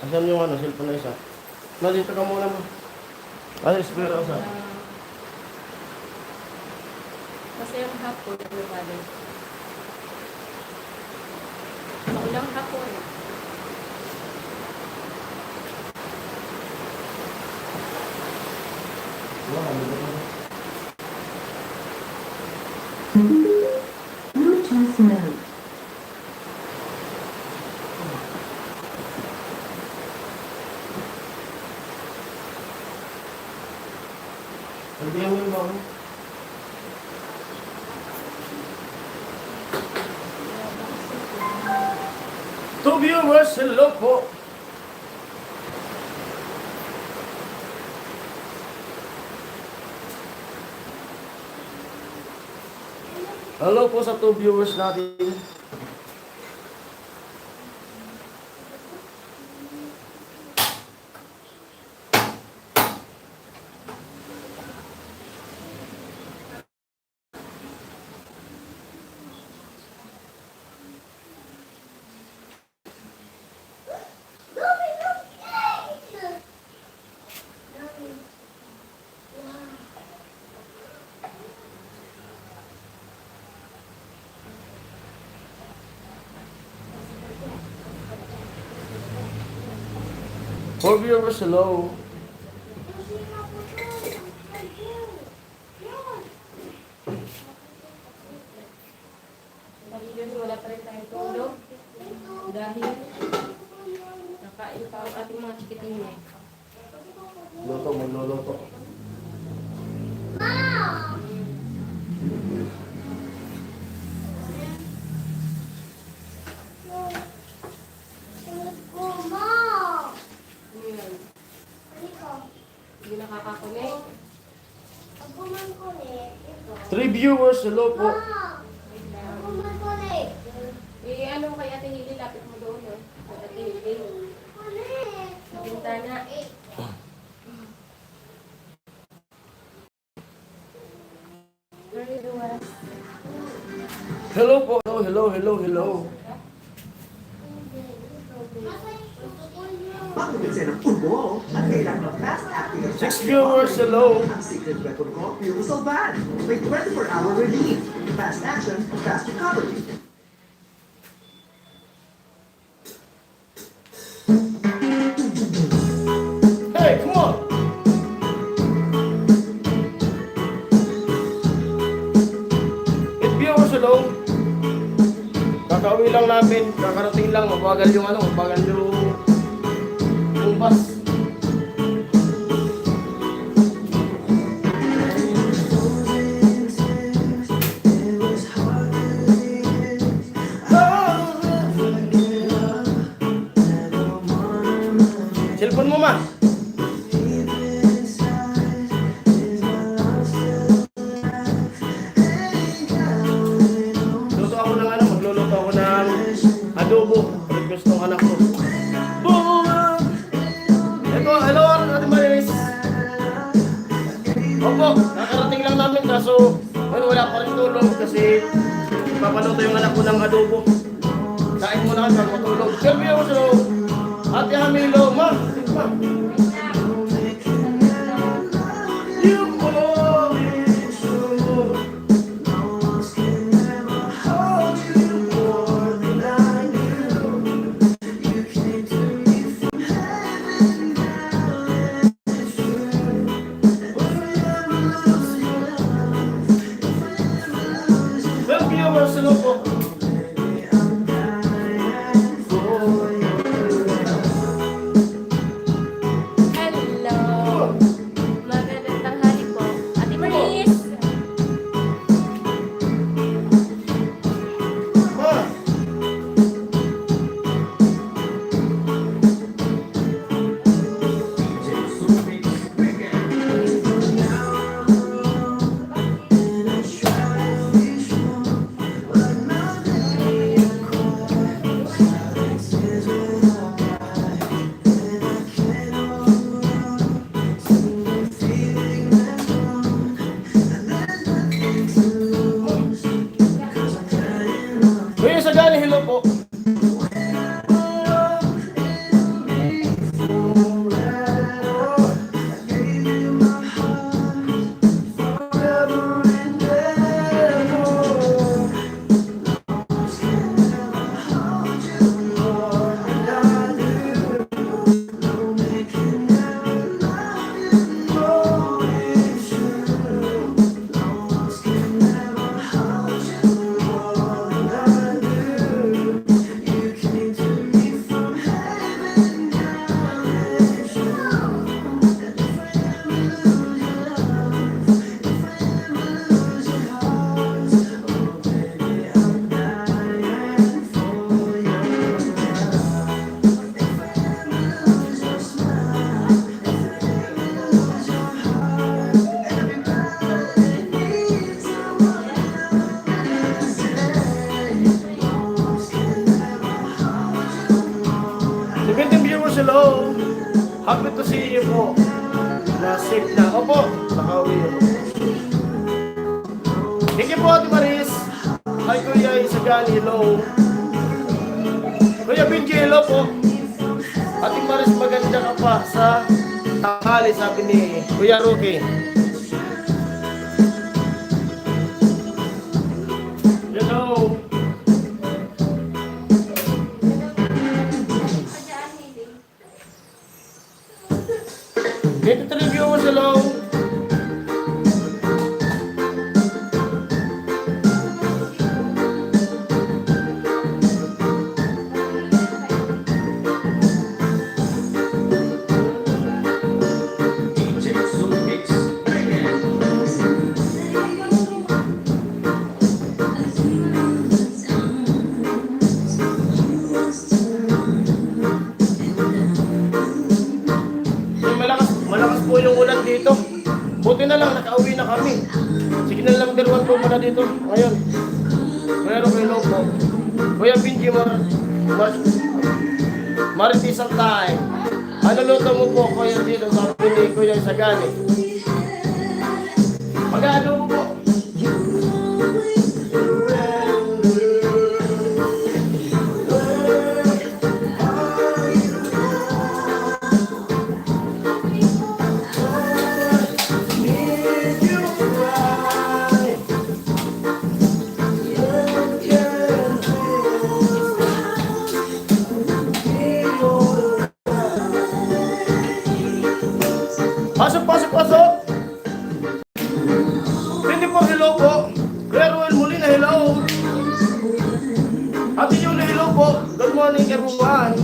Asan yung ano, cellphone na isa? Nandito ka muna mo. Ano, espera sa? Kasi yung hapon, lumali. Maulang hapon. Bluetooth mode. Hindi yung ba ako? To viewers, hello po. Hello po sa 2 viewers natin. For viewers, hello. Dahil wala pa rin tayong tulog. Dahil nakain pa ang ating mga chikiting eh. Luto, magluluto. Yun. Hindi nakakakunik. 3 viewers, hello po. Eh, ano kay Ate Hili, lapit mo doon, no? Ate Hili. Bintana. Hello po. Hello. Pagkakas ng pulbo at kailangan ng fast acting 6 viewers, hello. ang secret weapon ko, Purosol Ban. May 24-hour relief, fast action, fast recovery. Hey, come on! 8 viewers, hello. Kakauwi lang namin, kakarating lang, mabagal yung bus. Cellphone mo, ma. Magluluto ako ng adobo. Request ng anak ko. Boom! Ito, hello, Ate Maris. Opo, nakarating lang namin kaso wala pa rin tulog kasi papaluto yung anak ko ng adobo. Kain muna kami bago matulog. Siyempre ako sa Ate Hamilo, ma. You always show. Hello po. hello. Happy to see you po. Na safe na. Opo, nakauwi na po. Thank you po, Ate Maris. Hi, Kuya Isagan, hello. Kuya Benji, hello po. Ate Maris, maganda ka pa sa tanghali, sabi ni Kuya Ruki. Hello. Dito trivia mo sa long. Malakas po yung ulan dito. Buti na lang, nakauwi na kami. Signal lang dirwan po muna dito. Ngayon. Pero hello po. Kuya Benji, Maritisang time. Ano luto mo po, Kuya dito? Sabi ni Kuya Isagani. Mag-ano mo po? Pasok! Pwede po, hello po. Kuya Ruel Molina, hello. Ate Yuli, hello po. Good morning, everyone.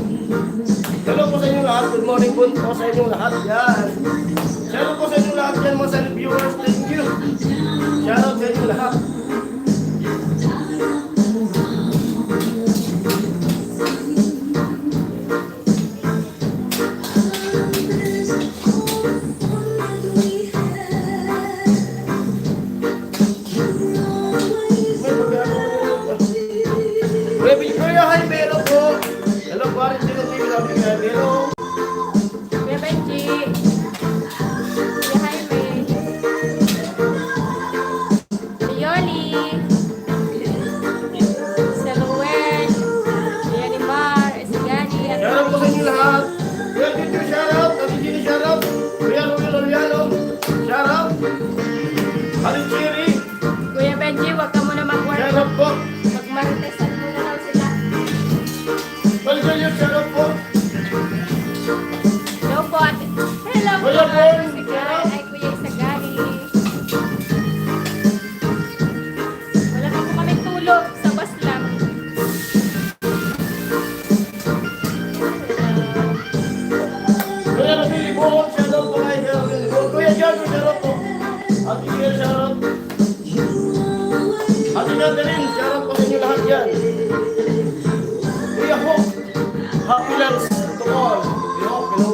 Hello po sa inyo lahat. Good morning po sa inyo lahat. Yan. Shout out po sa inyo lahat yan, mga silent viewers. Thank you. Shout out sa inyo lahat. Kuya Jaime, hello po. Hello po, rin din ang TV namin. Hello. Kuya Benji. Kuya Jaime. Yoli. Saluel. Kuya Nimar. Isigani. Shoutout po sa inyo lahat. Kuya Tito, shoutout. Ate Gini, shoutout. Kuya Romeo Loriano, shoutout. Ate Chiri, Kuya Benji, wag ka muna mag-work. shoutout po. Magmaritesan muna daw sila. Palitan yung shoutout po. Hello po, ate. Hello po, Kuya ate Bon. Sigan. Ay, Kuya Isagani. Wala pa po kami tulog. Sa bus lang. Kuya Rabili po, shoutout po kay Kuya Jago, shoutout po. Ate Gini, shoutout. Ate Catherine, shoutout po sa inyo lahat yan. Kuya Hope, happy lunch to all. Hello, hello.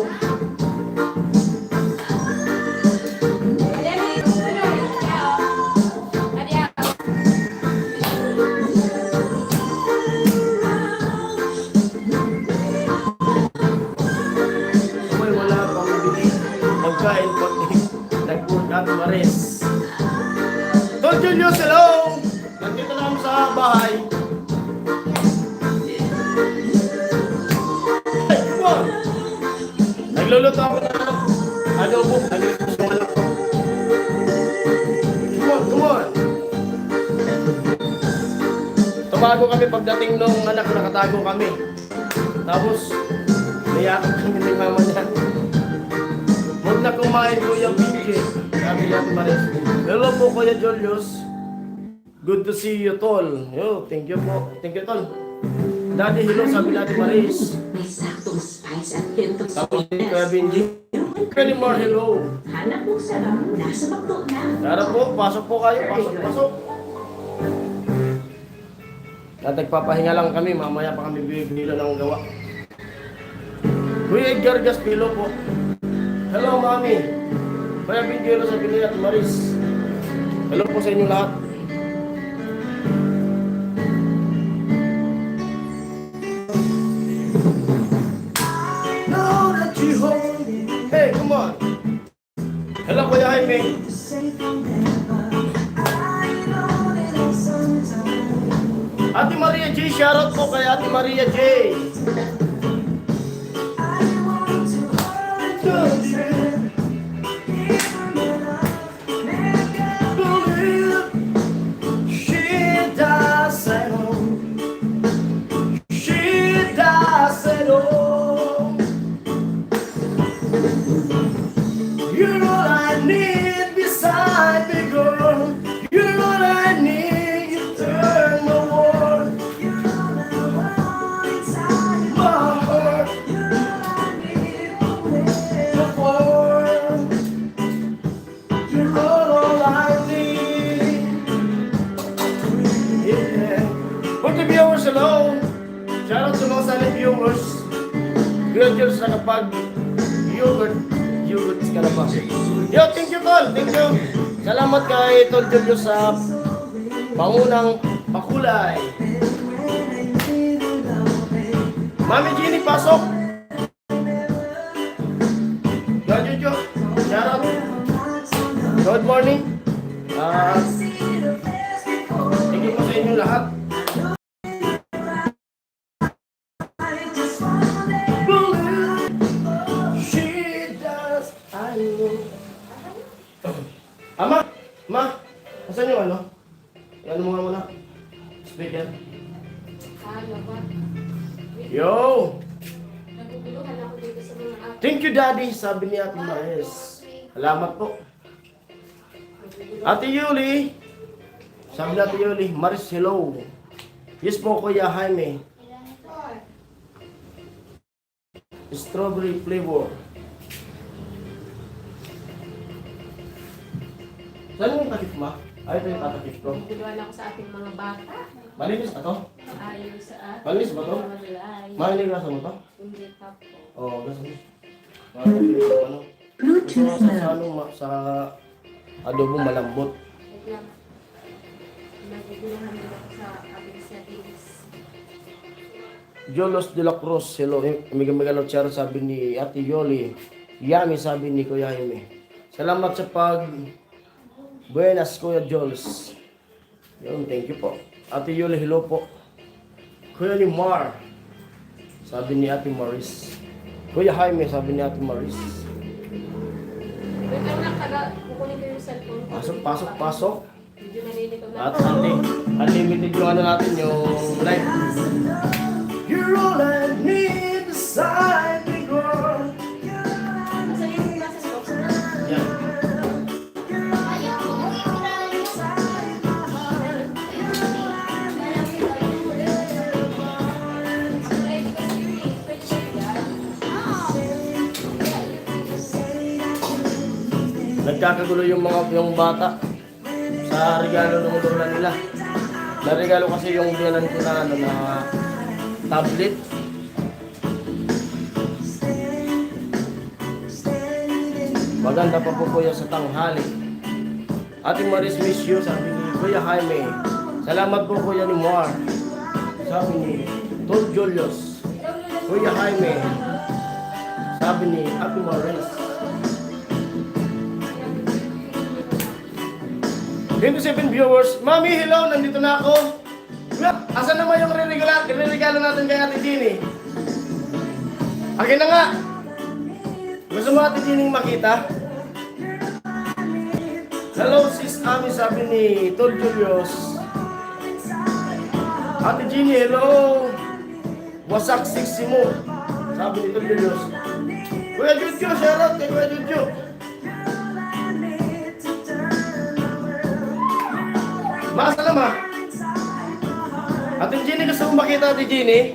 Sabay wala pang bili. Pagkain pag nag-workout maris. Don Julius, hello! Nandito na kami sa bahay. Hey, come on! Nagluluto ako ng adobo. Nagluluto ng anak ko. Come on, come on! Tumago kami pagdating nung anak ko, nakatago kami. Tapos, niyakap kami ni mama niya. Huwag na kumain, Kuya Benji. Sabi niya ito, Maris. Hello po, Kuya Julius. Good to see you, Tol. Yo, thank you po. Thank you, Tol. Daddy, hello, sabi natin, Maris. May saktong spice at hint of Tapos din, Kuya Benji. Kuya Nimar, hello. Hanap mo sarap, nasa bakto na. Tara po, pasok po kayo. Pasok, pasok. At nagpapahinga lang kami. Mamaya pa kami bibilo ng gawa. Kuya Edgar Gaspilo po. Hello, Mami. Kuya Benji, hello sa Pili at Maris. Hello po sa inyo lahat. No! come on. Hello, Kuya Jaime. Ate Maria J, shoutout po kay Ate Maria J. She doesn't know. She doesn't know. You're all I need beside me, girl. You're all I need. You turn the world. My heart. The world. You're all I need. Yeah. For the viewers alone, shout out sa mga silent viewers. Graduates na kapag yogurt ka na ba? Yo, thank you tol, thank you. Salamat kay Tol Julio sa pangunang pakulay. Mami Jenny, pasok. Yo, Jojo, shout out. Good morning. Thank you po sa inyo lahat. She does, I know. Ama, asan yung ano? Ano mo nga muna? Speaker. Ano ba? Yo! Naguguluhan ako dito sa mga ate. Thank you, Daddy, sabi ni Ate Maes. Salamat po. Ate Yuli, sabi ni Ate Yuli, Maris, hello. Yes po, Kuya Jaime. Strawberry flavor. Saan yung takip ma? Ay, ito yung tatakip ko. Naguguluhan ako sa ating mga bata. Malinis na to? Ayaw sa ating Malinis ba to? malay. Malinis na mo to? Hindi pa po. Oo, gas mo. Malinis na ano? Bluetooth Sa, mode. ano, sa adobo malambot. Wait lang. Naguguluhan din ako sa ating settings. Jolos de la Cruz, hello. Migamigalo Charo, sabi ni Ate Yoli. Yummy, sabi ni Kuya Jaime. Salamat sa pag... Buenas, Kuya Jolos. Yun, thank you po. Ate Yoli, hello po. Kuya ni Mar, sabi ni Ate Maris. Kuya Jaime, sabi ni Ate Maris. Wait lang lang, kukunin ko yung cellphone ko. Pasok. Medyo nalilito na. At unlimited yung ano natin, yung live. You're all I need beside me, girl. Asan yung glasses box na? Yan. Nagkakagulo yung bata sa regalo ng lola nila. Naregalo kasi yung biyanan ko na ano na tablet. Maganda pa po kuya sa tanghali. Ating Maris miss you, sabi ni Kuya Jaime. Salamat po Kuya ni Moar. Sabi ni Tol Julius. Kuya Jaime. Sabi ni Ate Maris. 27 viewers. Mami, hello! Nandito na ako. Asan naman yung regalo natin kay Ate Jenny? Akin na nga! Gusto mo Ate Jenny makita? Hello sis Ami, sabi ni Tol Julius. Ate Jenny, hello! Wasak sexy mo, sabi ni Tol Julius. Kuya Jojo, shoutout kay Kuya Jojo. Masalama. Ate Jenny, gusto mo makita Ate Jenny?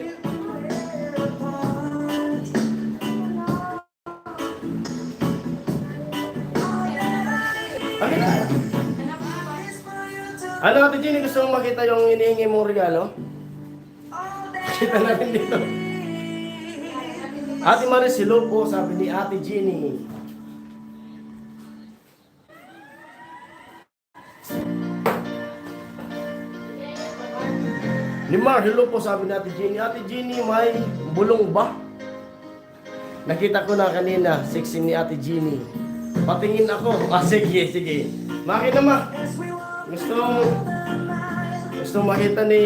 Ano Ate Jenny, gusto mo makita yung inihingi mong regalo? Kita natin dito. Ate Maris, hello po, sabi ni Ate Jenny. Ni Mar, hello po, sabi ni Ate Jenny. Ate Jenny, may bulong ba? Nakita ko na kanina, sexy ni Ate Jeannie. Patingin ako. Ah, sige, sige. Makina ma. Gusto makita ni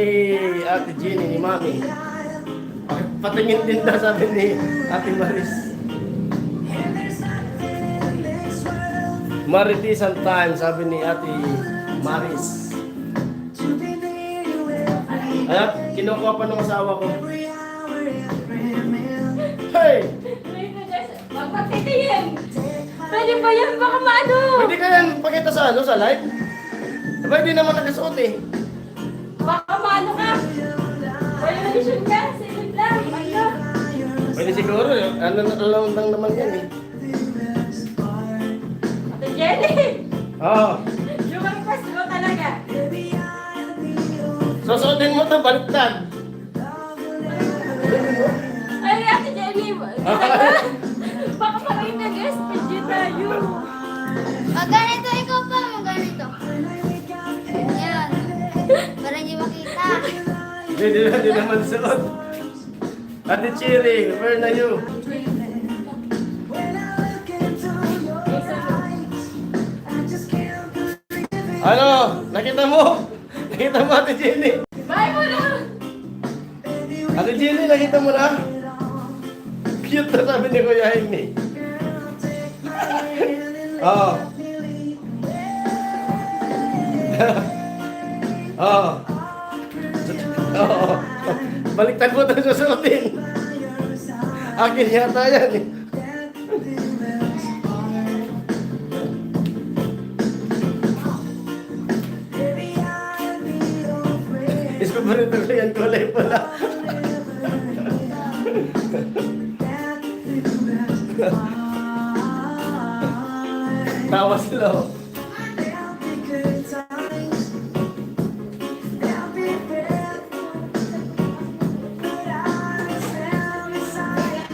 Ate Jeannie, ni Mami. Patingin din daw, sabi ni Ate Maris. Maritisan time, sabi ni Ate Maris. Ayan, kinukuha pa ng asawa ko. Hey! Magpagtitingin! Pwede ba yan? Baka maano? Pwede ka yan pakita sa ano, sa live? Diba hindi naman nakasuot eh. Baka maano ka? Violation ka? Silid lang. Ano? Pwede siguro, ano lang naman yan eh. Ate Jenny! Oo. Yung request mo talaga. Susuotin mo ito, baliktad. Ay, Ate Jenny! Baka parang nag-guest page tayo. Ganito, ikaw pa, ganito. Yan. Para hindi makita. Hindi naman suot. Ate Chiri, where na you? Ano? Nakita mo? Nakita mo Ate Jenny? Bye mo na! Ate Jenny, nakita mo na? Cute na sabi ni Kuya Jaime. Oo. Oo. Oo. Baliktad mo ito susuotin. Akin yata yan eh. Iskubarito ko yan, kulay pala. Tawa sila oh.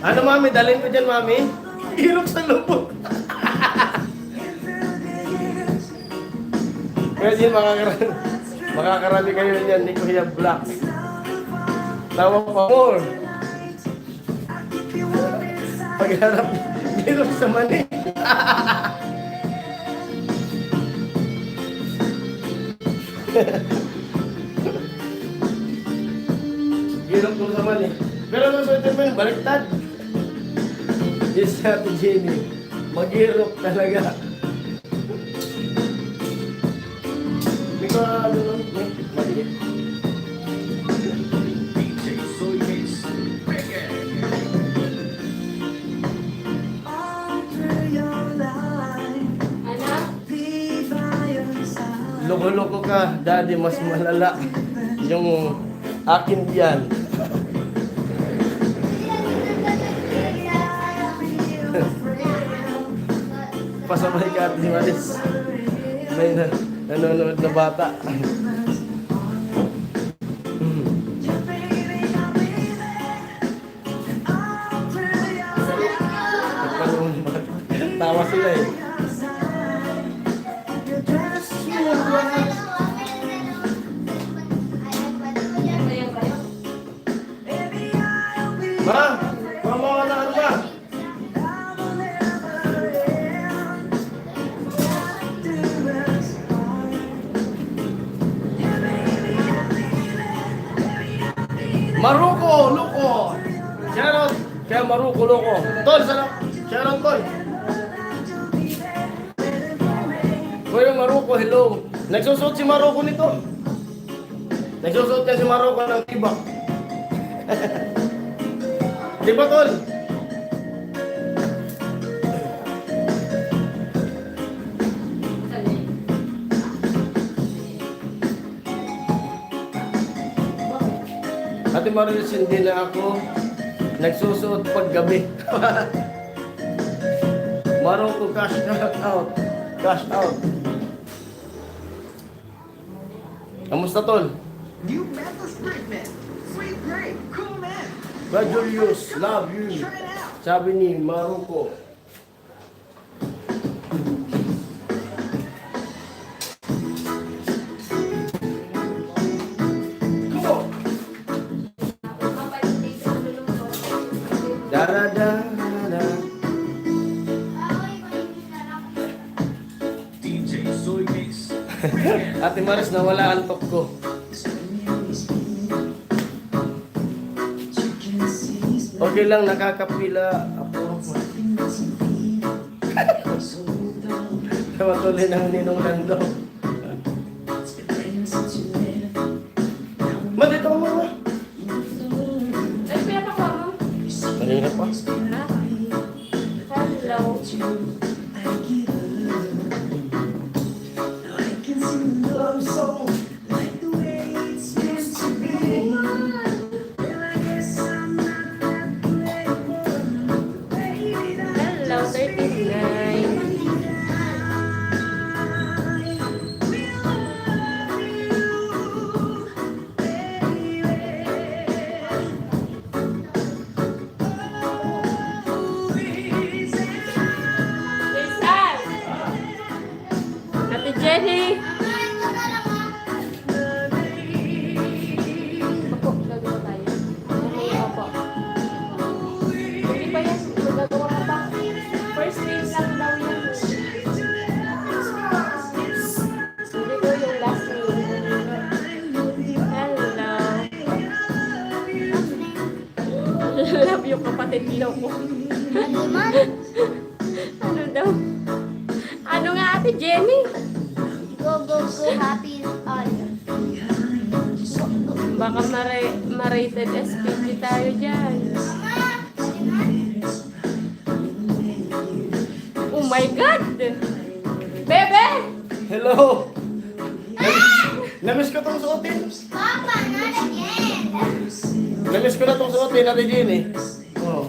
Ano mami, dalhin ko dyan mami? Hirok sa lubog. Pwede makakarami kayo niyan ni Kuya Blacks. Tawa pa more. Pagharap, hirok sa mani. Hirok ko sa mani. Pero nung sa ito baliktad. Yes, Ate Jenny. Maghirap talaga. Hindi ko ano nun. Maliit. Anak? Loko-loko ka, daddy. Mas malala yung akin diyan. Pasabay ka Ate Maris. May nanonood na bata. Tawa sila eh. Ayan kayo. Ma! Mama ka na ano ba? Maruko, loko. Shoutout kaya Maruko, loko. Tol, sana. Shoutout, tol. Kuya Maruko, hello. Nagsusuot si Maruko nito. Nagsusuot niya si Maruko ng tibak. Di ba, tol? Ate Maris, hindi na ako nagsusuot paggabi. Maroko, cash out. Cash out. Kamusta, tol? New Mentos treatment. Sweet grape. Cool man. Brad Julius, love you. Try it out. Sabi ni Maroko. Darada, Ate Maris, nawala antok ko. Okay lang, nakakapila ako. Tawatuloy ng Ninong Lando. Ma, dito ka muna. Ay, pinapakuha mo. Kanina pa. Ha? Hello. Hello, 39. Rizal! Ate Jenny! Opo, gagawa tayo. Opo. Hindi pa yan. Gagawa ka pa. First name lang daw yan. Hindi ko yung last name. Hello. Love you, kapatid ko. Ano daw? Ano nga, Ate Jenny? Go, go, go, happy all. Baka ma-rated SPG tayo dyan. Oh my God! Bebe! Hello! Namiss ko tong suotin. Papa, not again. Namiss ko na tong suotin, Ate Jenny. Oh.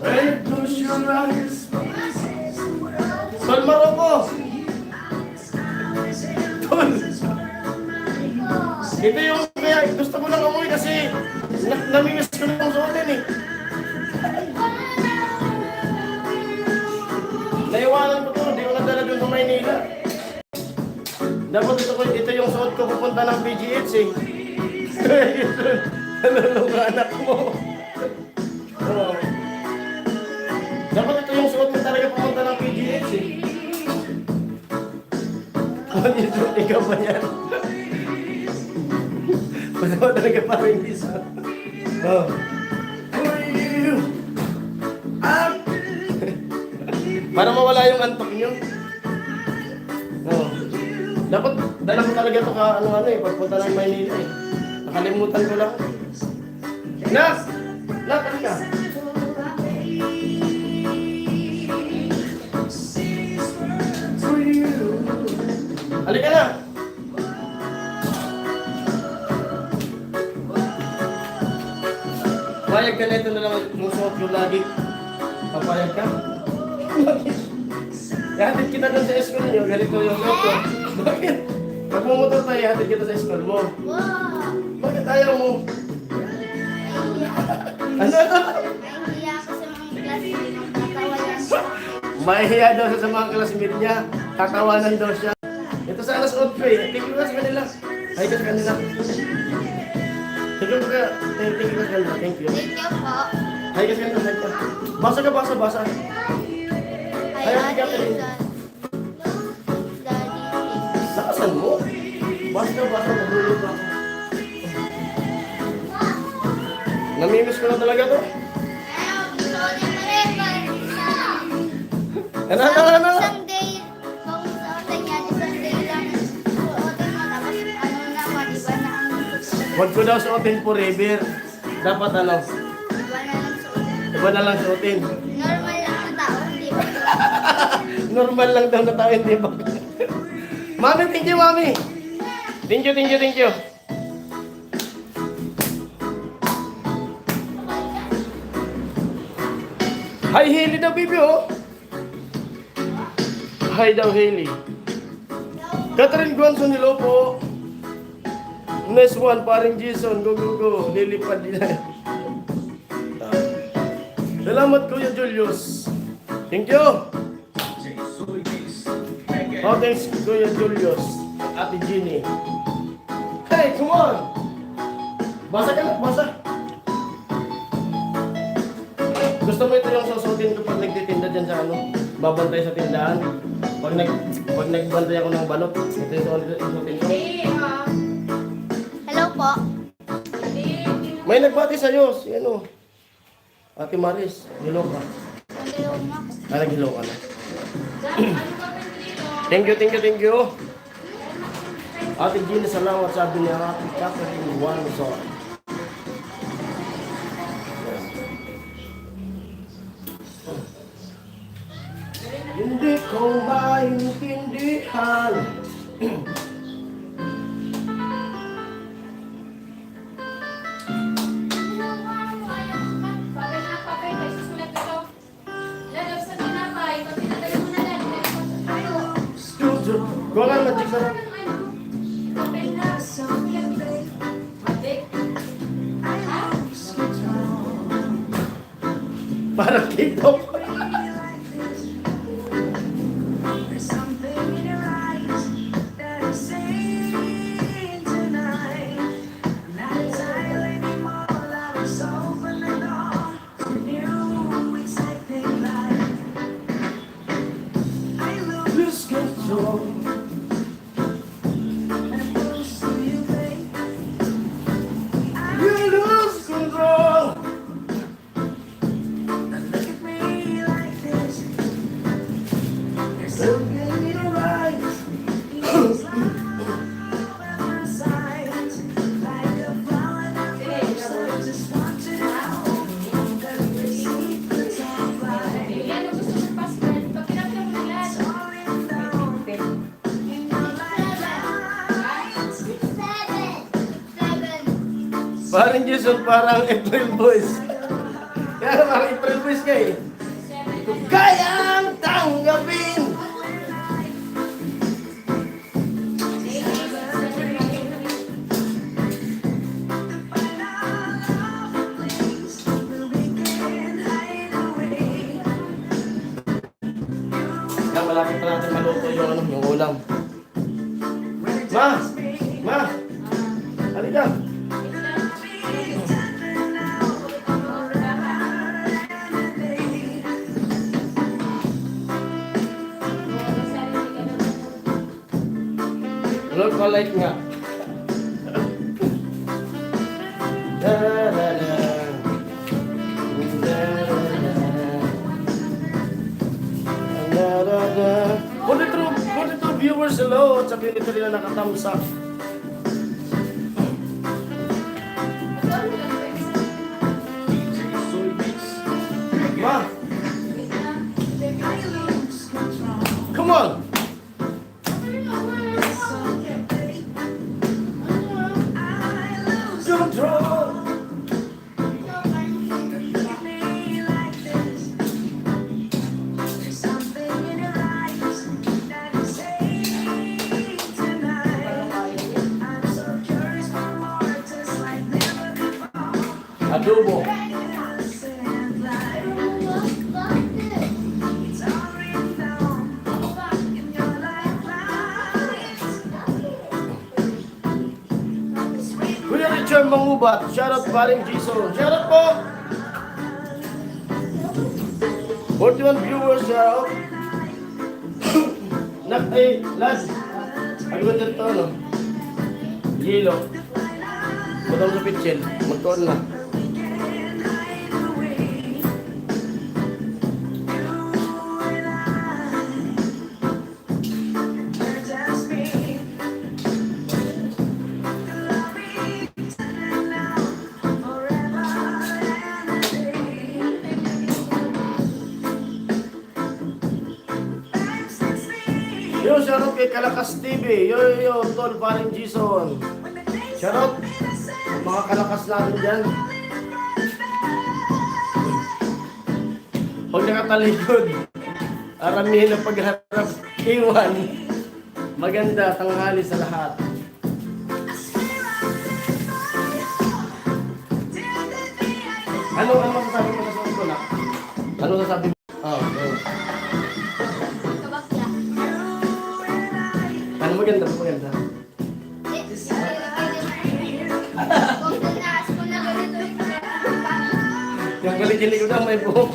Hey, close your eyes. Sol Maroko! Tol! Ito yung kaya gusto ko lang umuwi kasi namimiss ko na tong suotin eh. Naiwanan ko to, hindi ko nadala doon sa Maynila. Dapat ito yung suot ko pupunta ng PGH eh. Nalulong ka anak mo. Oh. Dapat ito yung suot ko talaga pupunta ng PGH eh. Ano yung suot, ikaw ba yan? Pasama talaga pa rin isa. Oh. Para mawala yung antok nyo. Oh. Dapat dala ko talaga ito ka ano eh, pagpunta ng Maynila eh. Nakalimutan ko lang. Nak! Nak, halika. Halika na! Payag ka na ito na lang yung suot ko lagi. Papayag ka? Ihatid kita doon sa school niyo, ganito yung suot ko. Bakit? Pag mumotor tayo, ihatid kita sa school mo. Wow. Bakit ayaw mo? Ano? Nahihiya ako sa mga classmate. Tatawanan siya. Mahihiya daw siya sa mga classmate niya. Tatawanan daw siya. Ito sa alas 8 eh. Thank you sa kanila. Hi ka sa kanila. Thank you ka. Thank you sa kanila. Thank you. Thank you po. Hi ka sa kanila. Hi ka. Basa ka, basa, basa. Hi, Ate Izan. Daddy, thanks. Nakasan mo? Basa, basa. Nagulog ako. Namimiss ko na talaga to. Ayaw, gusto ko niya pa rin. Ano? Isang day, kung suotin niya, isang day lang suotin mo, tapos ano naman, iba na ang Huwag ko daw suotin forever. Dapat ano? iba na lang suotin. Iba na lang suotin. Normal lang ang tao, hindi ba? Normal lang daw na tayo, di ba? Mami, thank you, mami. Thank you, thank you, thank you. Hi, Hailey daw, baby, oh. Hi daw, Hailey. Catherine Guanzon, hello po. Next one, paring Jason, go, go, go. Lilipad nila. Salamat, Kuya Julius. Thank you. Oh, thanks, Kuya Julius. Ate Ginny. Hey, come on. Basa ka na, basa. Gusto mo ito yung susutin ko pag nagtitinda dyan sa ano? nagbabantay sa tindahan. Pag nagbantay ako ng balot, ito yung suotin ko. Hello po. May nagbati sa'yo, si ano? Ate Maris, hello ka. Hello mo. Hello ka na. Thank you. Ate Gina, salamat, sabi niya, Ate Catherine Wanzon. Hindi ko maintindihan. Papel na papel, may susulat ito. Lalab sa tinapay, pag pinatagal mo na lang, Kuha nga, magic sarap. papel na, susulat. Matik. Ha? Parang TikTok. Lose control. You lose control. Look in your eyes. Yan ang gusto ng password. Pag pinapila mo na lahat. Parang Jason, parang April Boys. Kaya parang April Boys ka eh. Kayang tanggapin. Kaya malapit pa natin maluto yung ano, yung ulam. Ma! Halika! Look light nga. Da, da, da. Da, da, da, da. 42 viewers, hello. At sabihin nito nila nakatthumbs up. Ma! Come on! Control! Adobo. Kuya Richard Mangubat, shoutout paring Jason. Shoutout po! 41 viewers, shoutout. Lad. Ano ba dito, no? Yelo. Butang sa pitchel. Magtuon na. Yo, shoutout kay Kalakas TV. Yo, tol, paring Jason. Shoutout. Mga kalakas natin dyan. Huwag nakatalikod. Aramihin ang pagharap. Iwan. Maganda, tanghali sa lahat. Ano masasabi mo sa suot ko na? Ano sasabi mo? Oh, okay. Kabakla. Ano maganda? Maganda. Kung tinaas ko na ganito Yung galing ko na may buhok.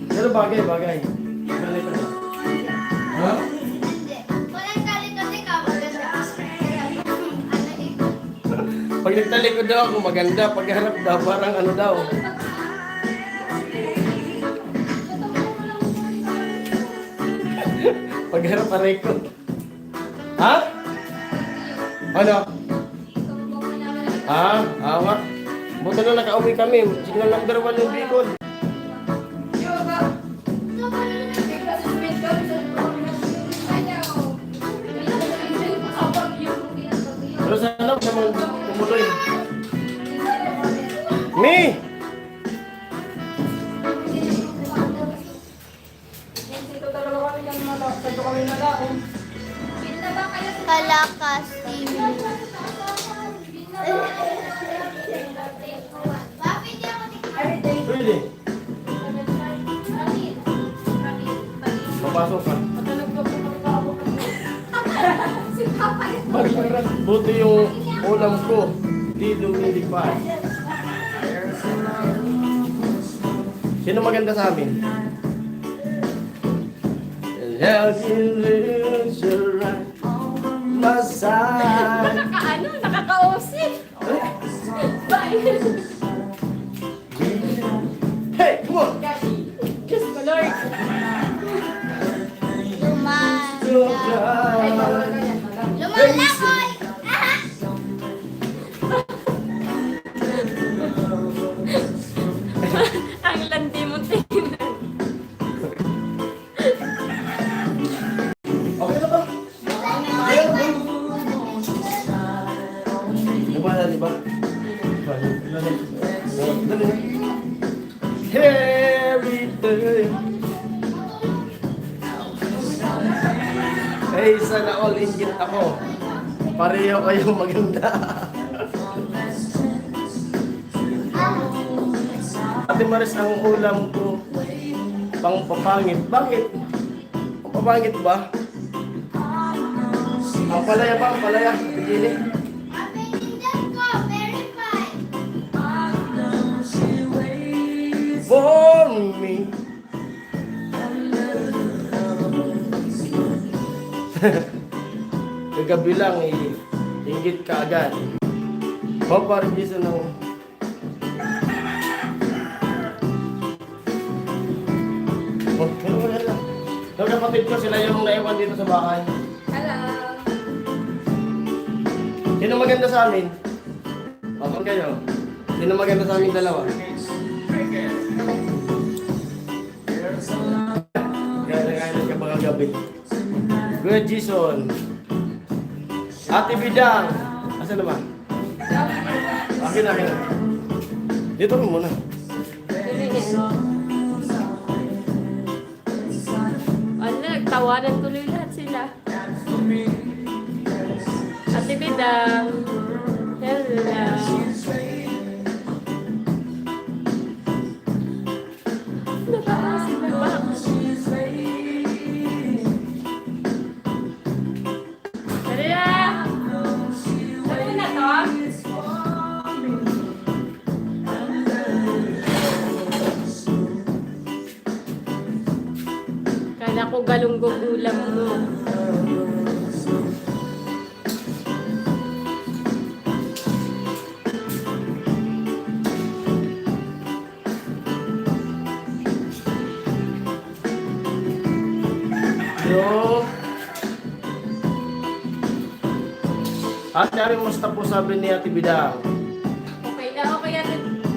Pero bagay, bagay. Bagay pa rin. Ha? Hindi. Walang talikod ikaw, maganda. Ano ikaw? Pag nagtalikod daw ako, maganda. Pag harap daw, parang ano daw. Pag harap, aray ko. Ha? Ano? Ha? Awak? Buto na nakauwi kami. Signal number 1 yung Bicol. Pero sana siya mong tumuloy. Mi! Kalakas TV. Pwede. Papasok ka. Buti yung ulam ko. Di lumilipad. Sino maganda sa amin? Masay. Nakakaano? Nakaka-osip. Hey, come on! Diyos ko, Lord. Lumalangoy! Ang landi mo tingnan. Okay na ba? Diba na, diba? Dali na. Everything. Hey, sana all inggit ako. Pareho kayong maganda. Ate Maris, ang ulam ko pang papangit. Bakit? Ang papangit ba? Ang palaya ba? Ang palaya? Pagili? For me. Kagabi lang inggit ka agad. O, parang dito ng... Oh, pero wala lang. Yung kapatid ko, sila yung naiwan dito sa bahay. Hello. Sino maganda sa amin? Kapag kayo. Sino maganda sa amin dalawa? Kaya ka mga gabi. Good Jason. Ate Bidang. Asan naman? Akin. Dito ka muna. Ano, nagtawanan tuloy lahat sila. Ate Bidang. Hello. Nakakasip ba? Dali na! Dali na to? Kala ko galunggong ulam mo. Yo. Ate, ari musta po sabi ni Ate Bidang? Okay na, okay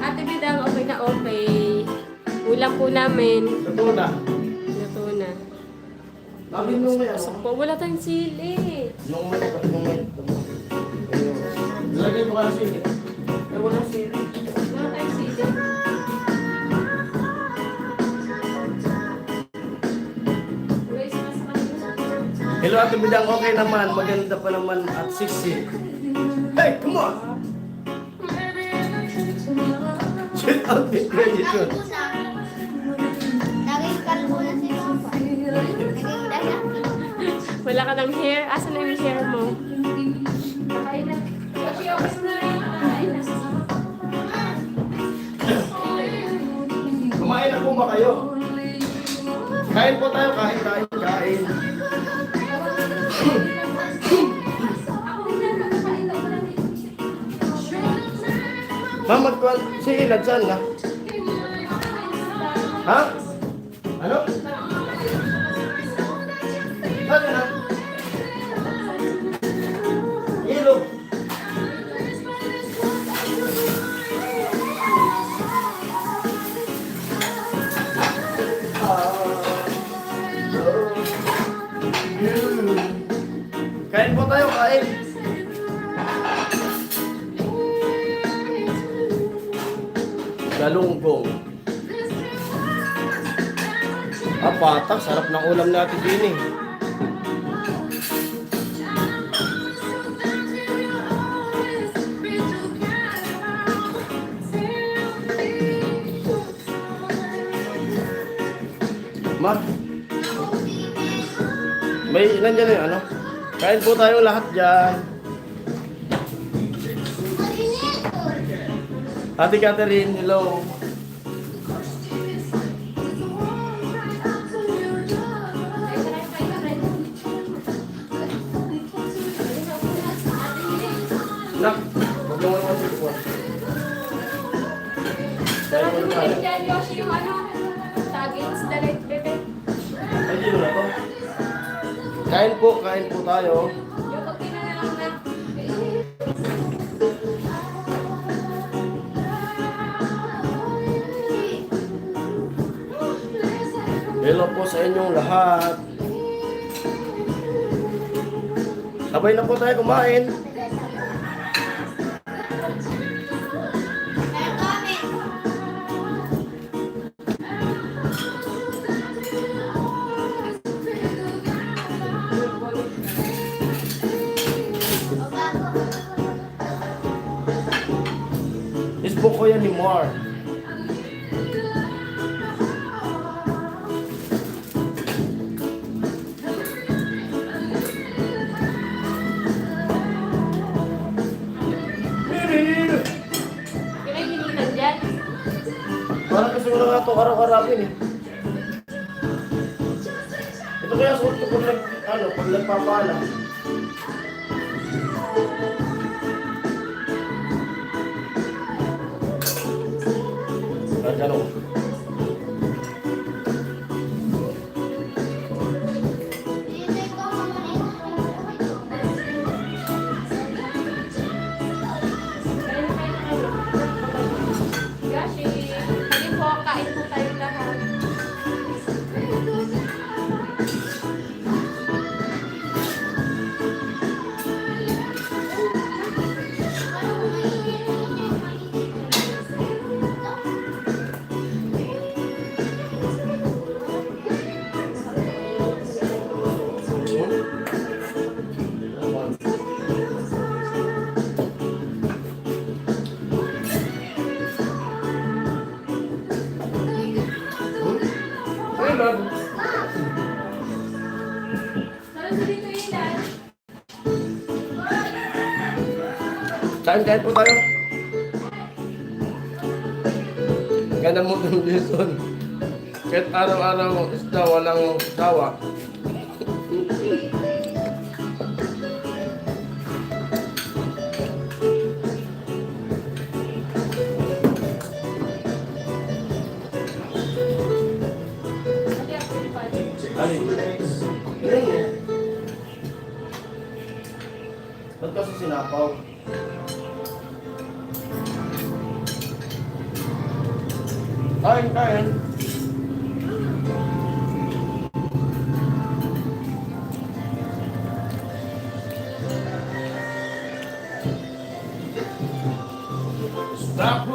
Ate Bidang, okay na, okay. Ulam po namin. Totoo na. Luto na. Sabi nung may Pasok ano? po, wala tayong sili. Nung may lagay mo kasi. Eh, walang sili. Wala tayong sili. Guys, nasa kanila. Hello Ate Bidang, okay naman. Maganda pa naman at sexy. Hey, come on! Shit out with credit yun. Naging kalbo na si Papa. Naging dala. Wala ka ng hair. Asan na yung hair mo? Kakain na. Kumain na po ba kayo? Kain po tayo, kain. Ma'am, si Ilad, saan na? Ha? Ano? Saan na? Ilog. Kain po tayo, kain. Galunggong. Patak, sarap ng ulam natin din eh. Mag. May nandiyan yung ano. Kain po tayo lahat dyan. Ate Catherine, hello. Nak, huwag naman ako sa buwan. Kain mo na tayo. Yoshi, yung ano, saging, direct bebe. Ay, di mo na to. Kain po tayo. Yung pagkina na lang na. Hello po sa inyong lahat. Sabay na po tayo kumain. Facebook ko yan ni Mar. Pinahinitan dyan. Parang kasi wala nga ito araw-arapin eh. Ito kaya suot ko pag nagpapala. Ano? Yoshi, hindi po, kain po tayo lahat. Kain po tayo. Ganda mo itong Jason. Kahit araw-araw isda, walang sawa. Ba't kasi sinapaw? Kain. Stop!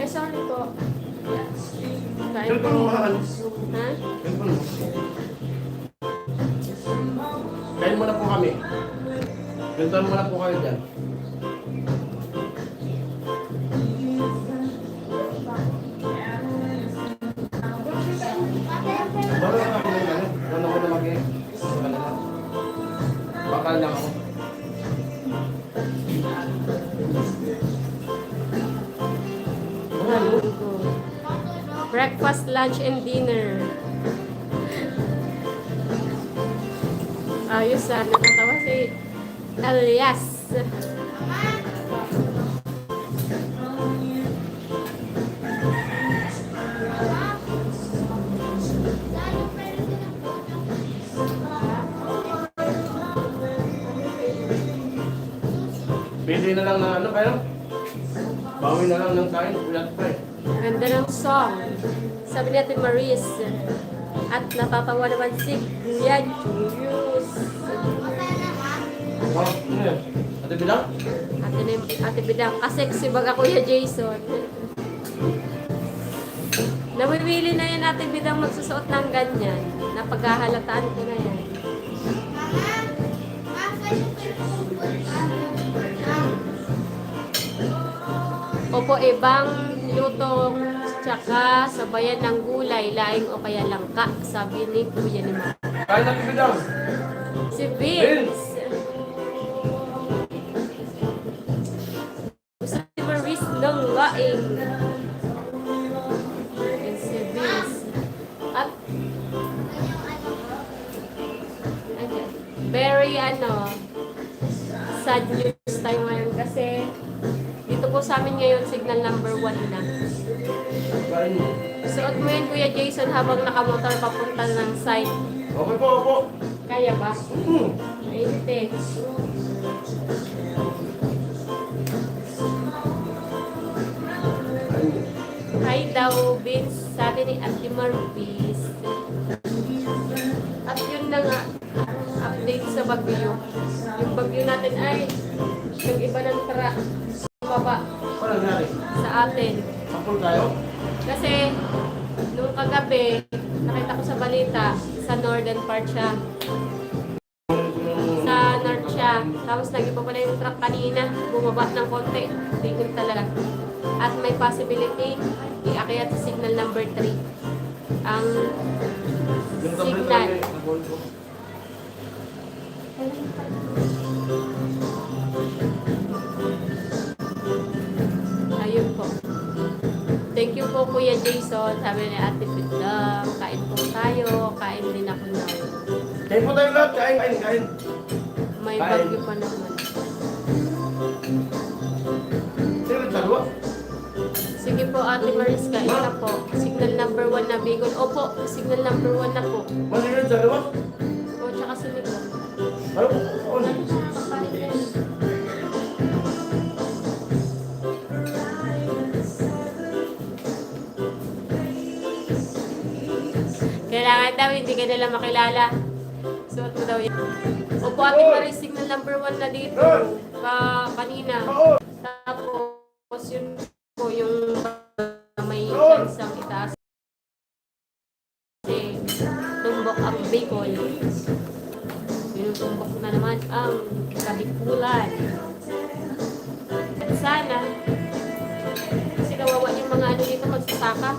Sorry po. Kain Sino po. mo mahal? Ha? Kain muna po kami. Pintuan muna po kayo dyan. Bago na ako ng ano? Ano ko na bakal lang ako. Breakfast, lunch, and dinner. Ayos ah, nakatawa si Elias. Pili na lang ng ano kayo? Bawi na lang ng kain, ulat pa eh. Ganda ng song. Sabi ni Ate Maris. At natatawa naman si Kuya Julius. Oh, ano yan? Ate Bilang? Ate Bidang. Kaseksi baga Kuya Jason. Namimili na yan Ate Bidang magsusuot ng ganyan. Napaghahalataan ko na yan. Opo, ibang lutong tsaka sabayan ng gulay, laing o kaya langka, sabi ni Kuya naman. Kain Ate Bilang! Si Vince. Gusto si Maris ng laing. And si Vince. At ayan, very sad news tayo ngayon kasi dito po sa amin ngayon signal number 1 na. Kain mo. Suot mo yun Kuya Jason habang nakamotor papunta ng site. Okay po, opo. Kaya ba? Hmm. Mainit eh. Hi daw, Vince. Sabi ni Ate Marvis. At yun na nga, update sa bagyo. Yung bagyo natin ay yung iba ng tara baba Ano nangyari? sa atin. Sapul tayo? Kasi nung kagabi, nakita ko sa balita, sa northern part siya. Sa north siya. Tapos nag-iba pala yung truck kanina. Bumaba ng konti. Tingin talaga. At may possibility, iakyat sa signal number 3. Ang Yung tablet signal. namin, nabol ko. Ayun po. Thank you po Kuya Jason. Sabi ni Ate Pidam, kain po tayo. Kain din ako na. Kain po tayo lahat, kain, kain, kain. May Kain. bagyo pa naman. Sino dalawa? Sige po Ate Maris, kain na po. Signal number 1 na Bicol. Opo, signal number 1 na po. Masino dalawa? O, tsaka sunod po. Ano? Ano? Kailangan daw, hindi ka nila makilala. Suot mo daw yan. Opo, Ate Maris, signal number 1 na dito. Kanina. Tapos yun po yung may chance ang itaas. Kasi tumbok ang Bicol. Yung tumbok na naman ang Kabikulan. At sana, kasi kawawa yung mga ano dito magsasaka.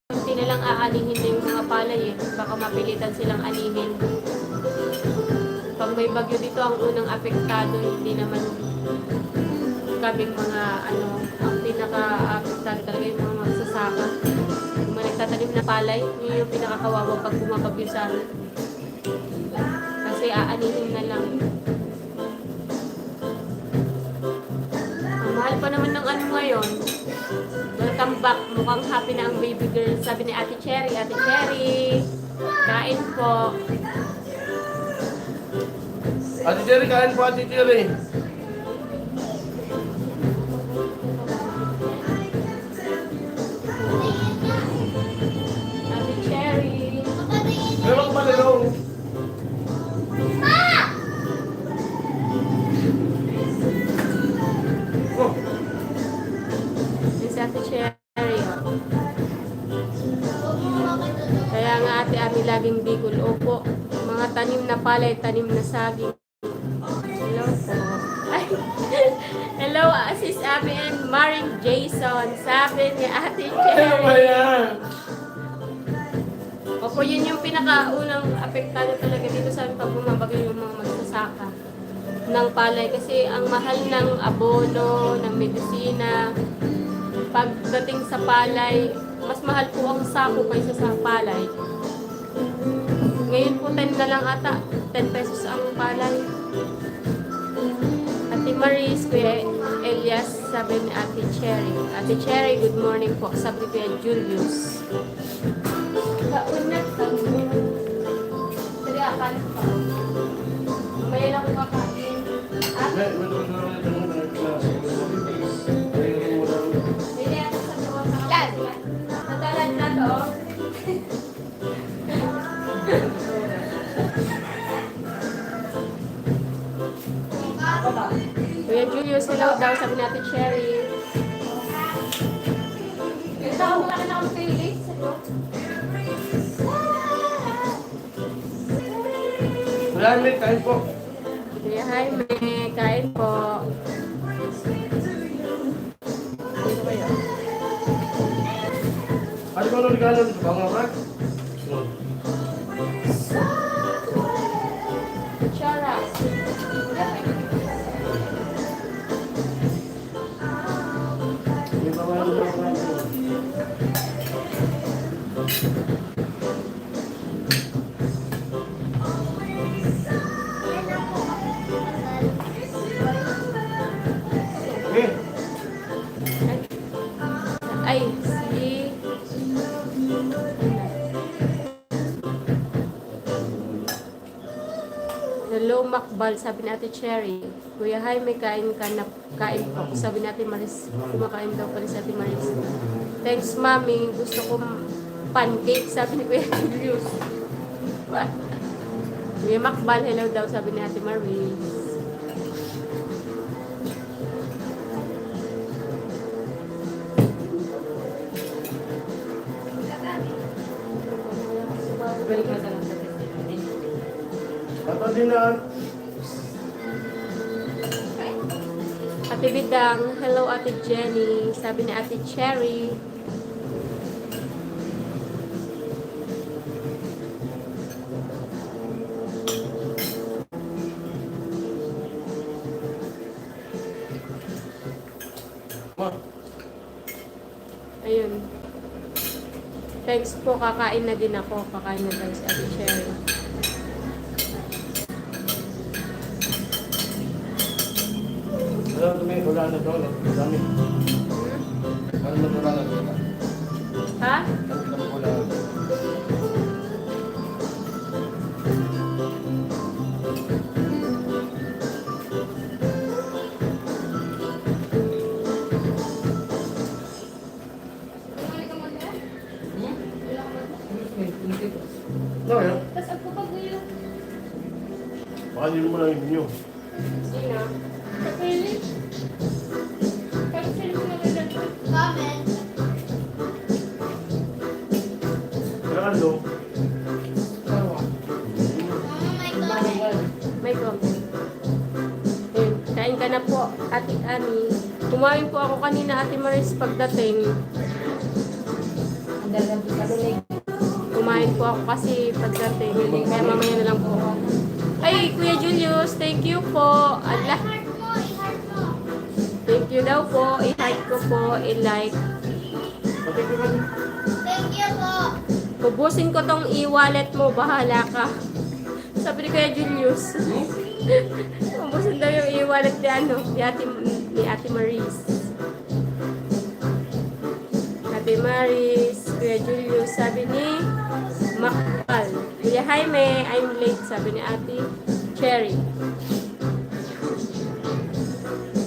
Hindi na lang aanihin na yung mga palay eh. Baka mapilitan silang anihin. Pag may bagyo dito, ang unang apektado, hindi naman kaming mga ang pinaka-apektado talaga yung mga magsasaka. Yung mga nagtatanim na palay, yun yung pinakakawawa pag bumabagyo sa amin. Kasi aanihin na lang. Ang mahal pa naman ng ano ngayon. Welcome back. Mukhang happy na ang baby girl. Sabi ni Ate Cherry. Ate Cherry, kain po. Ate Jerry, kain po Ate Jerry. Ate Cherry. Meron ka pala daw. Oh, Yung si Ate Cherry. Oh. Kaya nga Ate Ami laging Bicol. Opo. Mga tanim na palay, tanim na saging. Hello po. Ay. Hello, Sis Abby and Maring Jason. Sabi ni Ate ano ba Cherry. yan? Opo, yun yung pinakaunang apektado talaga dito sa amin pag bumabagyo yung mga magsasaka ng palay. Kasi ang mahal ng abono, ng medisina, pagdating sa palay, mas mahal po ang sako kaysa sa palay. Ngayon po 10 na lang ata. 10 pesos ang palay. Ate Maris, Kuya Elias, sabi ni Ate Cherry. Ate Cherry, good morning po. Sabi ni Kuya Julius. Kaunat ang Sige, akalit pa. May lang ko kakain. Ah, hindi ako sa tuwa sa kapatid. Natalan na to. Kuya Julius, hello daw, sabi natin Cherry. Ito, wala ka na akong playlist. Marami, kain po. Kuya Jaime, kain po. Dito kayo. Ano ba nung regalo dito? Bang Mark? Chara. May bawalan na ako. Okay. Ay, si... Hello, Makbal, sabi ni Ate Cherry. Kuya Jaime, kain ka na, kain po. Sabi ni Ate Maris, kumakain daw pala si Ate Maris. Thanks, Mami. Gusto ko pancake, sabi ni Kuya Julius. Kuya Makbal, hello daw, sabi ni Ate Maris. Ato din na. Ate Bidang, hello Ate Jenny, sabi ni Ate Cherry. Ma. Ayun. Thanks po, kakain na din ako. Kakain na daw si Ate Cherry. Alam mo, may wala na doon. Dami. Ano na wala na doon? Ha? Ano na wala na doon? No, yan. Tapos ako pag-ulo. Baka hindi mo lang inyo. Sino? Kapili? Kapili mo na rin. Comment. Kaya ano? Mama, may comment. May comment. Ayun, kain ka na po, Ate Ani. Kumain po ako kanina, Ate Maris, pagdating. Kumain po ako kasi pagdating. Kaya mamaya na lang po ako. Ay, Kuya Julius, thank you po. Allah. I-heart mo, i-heart mo. Thank you daw po. I-like ko po, i-like. Pati ko man. Thank you po. Kubusin ko tong e-wallet mo, bahala ka. Sabi ni Kuya Julius. Kubusin daw yung e-wallet ni Ate Maris. Ate Maris, Kuya Julius, sabi ni Makbal. Kuya Jaime, I'm late, sabi ni Ate Cherry.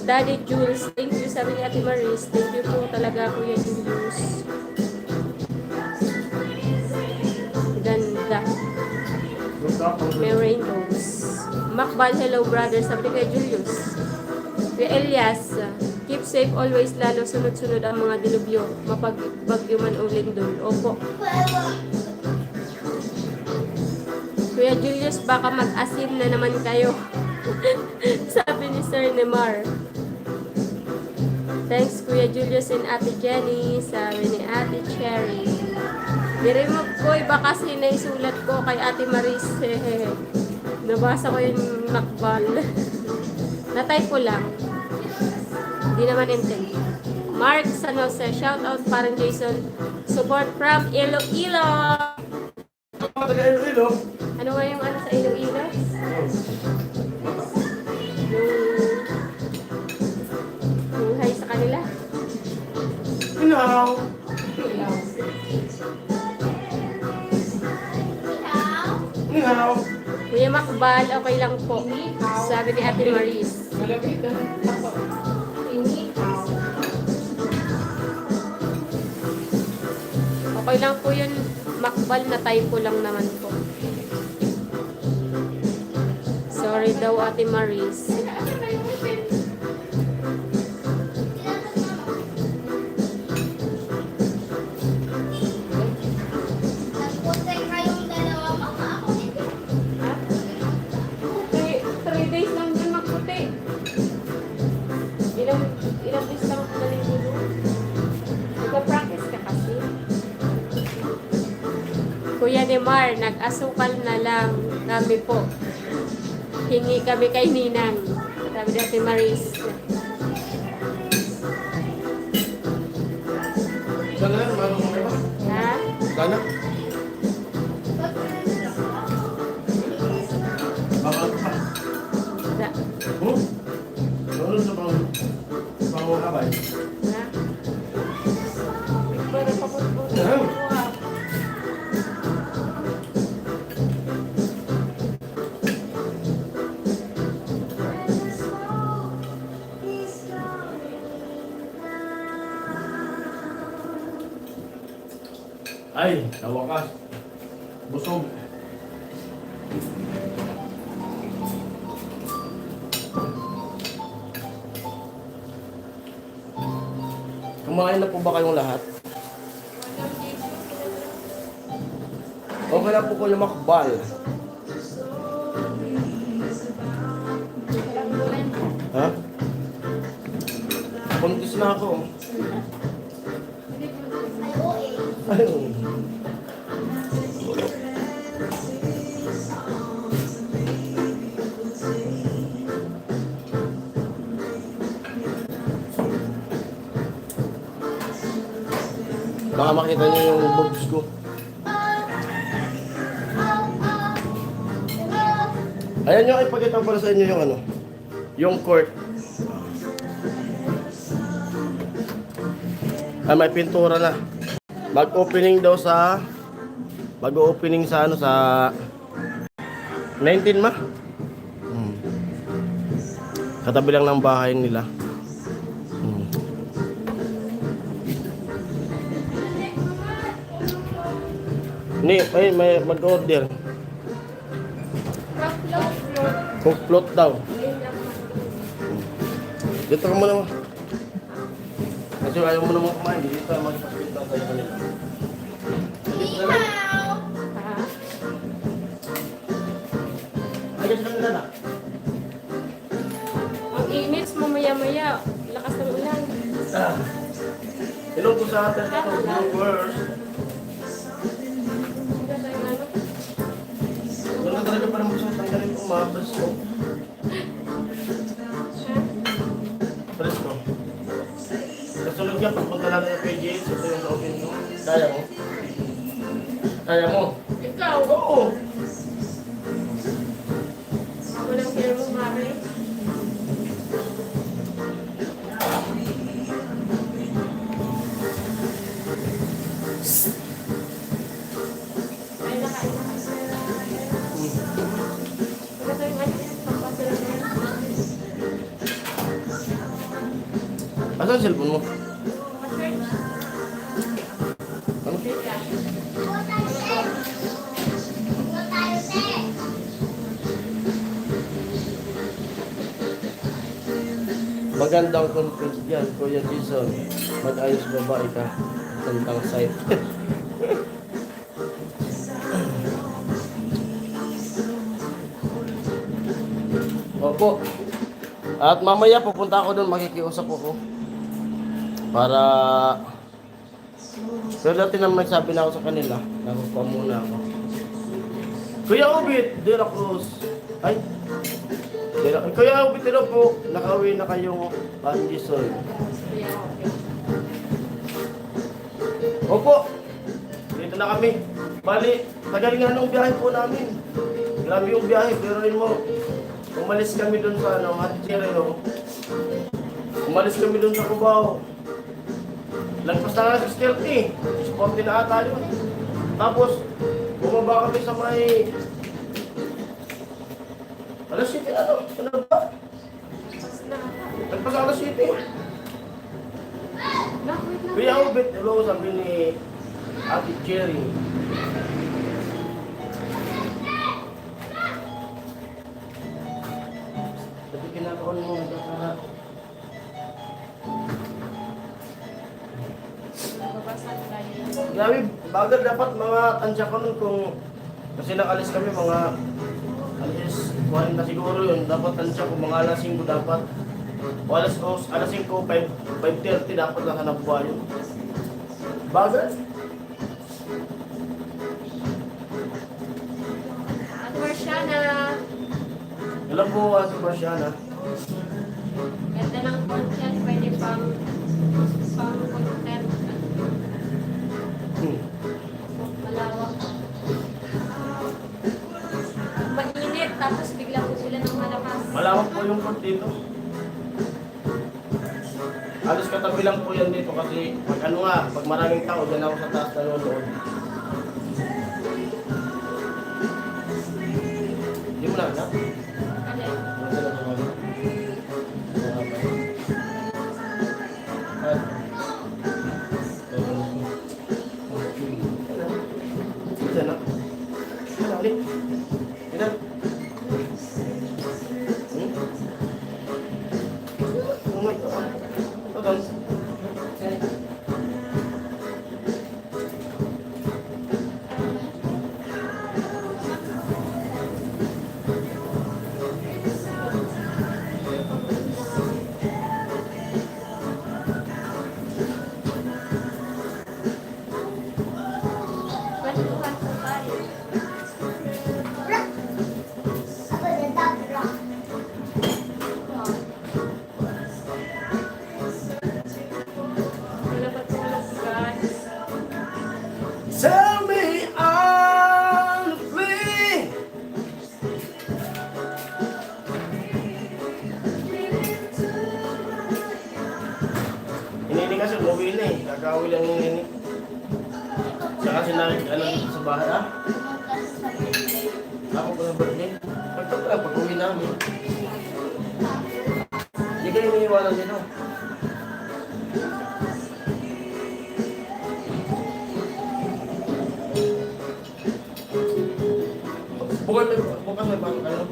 Daddy Jules, thank you, sabi ni Ate Maris. Thank you po talaga, Kuya Julius. Ganda. May rainbows. Makbal, hello brother, sabi ni Kuya Julius. Kuya Elias, keep safe always, lalo sunod-sunod ang mga dilubyo. Mapagbagyo man o lindol. Opo. Kuya Julius, baka mag-asin na naman kayo. Sabi ni Sir Nemar. Thanks Kuya Julius and Ate Jenny. Sabi ni Ate Cherry. I-remove ko, iba kasi naisulat ko kay Ate Maris. Nabasa ko yung Makbal. Natay ko lang. Hindi naman intend. Mark San Jose, shout out parang Jason. Support from Iloilo. Taga Iloilo. Ano nga yung ano sa Iloilo? hao. Ni hao. Kuya Makbal, okay lang po. Sabi ni Ate Maris. Okay lang po yun, Makbal, na typo lang naman po. Sorry daw, Ate Maris. Nagpunta kayong dalawa, mama. Ako hindi. Ha? 3 days lang dyan magputi. Ilang days lang ako naliligo. Nagpa-practice ka kasi. Kuya Demar, nag-asukal na lang kami po. Hingi kami kay Ninang. Sabi ni Ate Maris. Sana yan, marunong ka ba? Ha? Sana? Bakal pa. Sa- Oh? Ano sa pangungabay? Ha? Pero papunta Ano? Ay, nawakas. Busog. Kumain na po ba kayong lahat? Okay na po ko yung makbal. Ha? Puntis na ako. Ay, oo eh. Ay. Baka makita niyo yung boobs ko. Ayan yung ipakita para sa inyo yung ano, yung court. Ah, may pintura na. Mag-opening daw sa mag-opening sa ano sa 19 ma. Katabi lang ng bahay nila. Ni, ay may mag-order. Cook float daw. Dito ka muna mo. Kasi ayaw mo naman kumain. Dito ka magpapinta tayo kanila. Ihaw! Ha? Ayos ka nila na. Ang init, mamaya-maya. Lakas ng ulan. Hello po sa atin ito, viewers. Wala talaga pa naman sa tanggalin kong mga presko. Presko. Kasunod nga, pagpunta natin yung PJ, ito yung open ko. Kaya mo? Kaya mo? Ikaw, Oo! walang hair mo, Mare. Kain na, kain na. Ito yung ano, pampasira na yan. Asan ang cellphone mo? Pa-shirt. Ano? Shirt ka. Go tayo, te! Go tayo, te! Magandang content yan, Kuya Jason. Mag-ayos babae ka. Tantang site. Opo. At mamaya pupunta ako doon, makikiusap ako. Para... Pero dati naman nagsabi na ako sa kanila, nakukuha muna ako. Kuya Ubit, De La Cruz. Ay, Kuya Ubit, hello po. Nakauwi na kayong Pandison. Yeah, okay. Opo, dito na kami. Bali, tagal nga nung biyahe po namin. Grabe yung biyahe, pero rin mo, umalis kami dun sa ano, Hatchireo. Umalis kami dun sa Cubao. Lagpas na nga 6:30. 6:40 na ata yun. Tapos, bumaba kami sa may... Alas 7 ano? Ano ba? Lagpas alas 7. Kuya Ubit, hello, sabi ni Ate Jerry. Sabi kinakaon mo, nagkakarat. Grabe, bagal dapat mga tansya ko nun kung kasi nakalis kami mga alas 1 na siguro yun. Dapat tansya ko mga alas 5 dapat. O alas 5, 5:30 dapat lang hanap buhay yun. Bagal. At Marciana, Alam mo, Ate Marciana, ganda ng content, pwede pang content. Malawak. Mainit, tapos bigla po sila ng malakas. malawak po yung court dito. Alis katabi lang po yan dito kasi pag ano nga, pag maraming tao, dyan ako sa taas nanonood. Hindi mo na, ha? Ano? Wala na naman. Diyan na. Diyan, ulit. Diyan. Oh my God. Hold on. Kwentuhan po tayo. Wala pa po lang guys. Tell me honestly. Hinini kasi umuwi na eh. Kakauwi lang yung hinini. Siya kasi ano dito sa bahay ah. Ako ko ng birthday. Pagkat lang pag-uwi namin. Hindi kayo iniiwanan dito. Bukas may pasok kayo.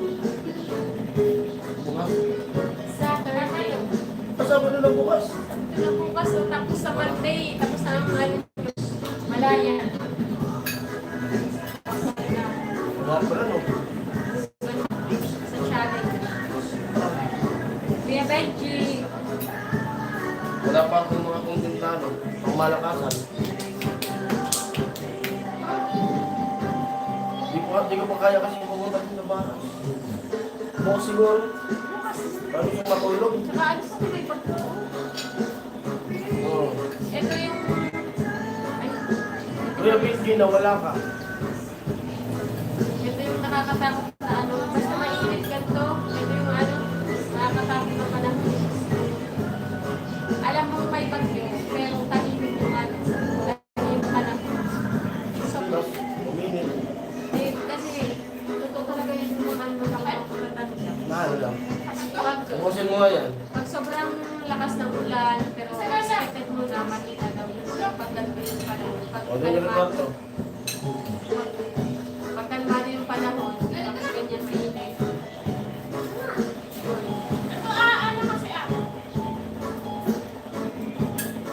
Bukas. Saturday. Kasama na lang bukas. Ito na bukas, so, tapos sa Monday, tapos na ang Malaya. Wala pa rin oh. Sa challenge. Kuya Benji. Wala pa akong mga kontemplado. Ang malakasan. Di ko pa kaya kasi pumunta sa bahay. Bukas siguro. Bago siya matulog. Tsaka ano sa may pagtuo? Oo. Ito yung... Ay, Kuya Benji, nawala ka. ito yung nakakatakot na ano. Basta mainit ganito. Ito yung ano, nakakatakot na panahon. Alam mo may bagyo, pero tahimik yung ano. Tahimik panahon. So, Tapos, uminit. kasi, totoo talaga yung mga ano nakakatansya. Mahal lang. Pag, Ubusin mo nga yan. pag sobrang lakas ng ulan, pero expected mo na makita daw yun. Pag ganito yung panahon. Pag O, din yung kwarto. pag kalmado yung panahon, tapos ganyan mainit.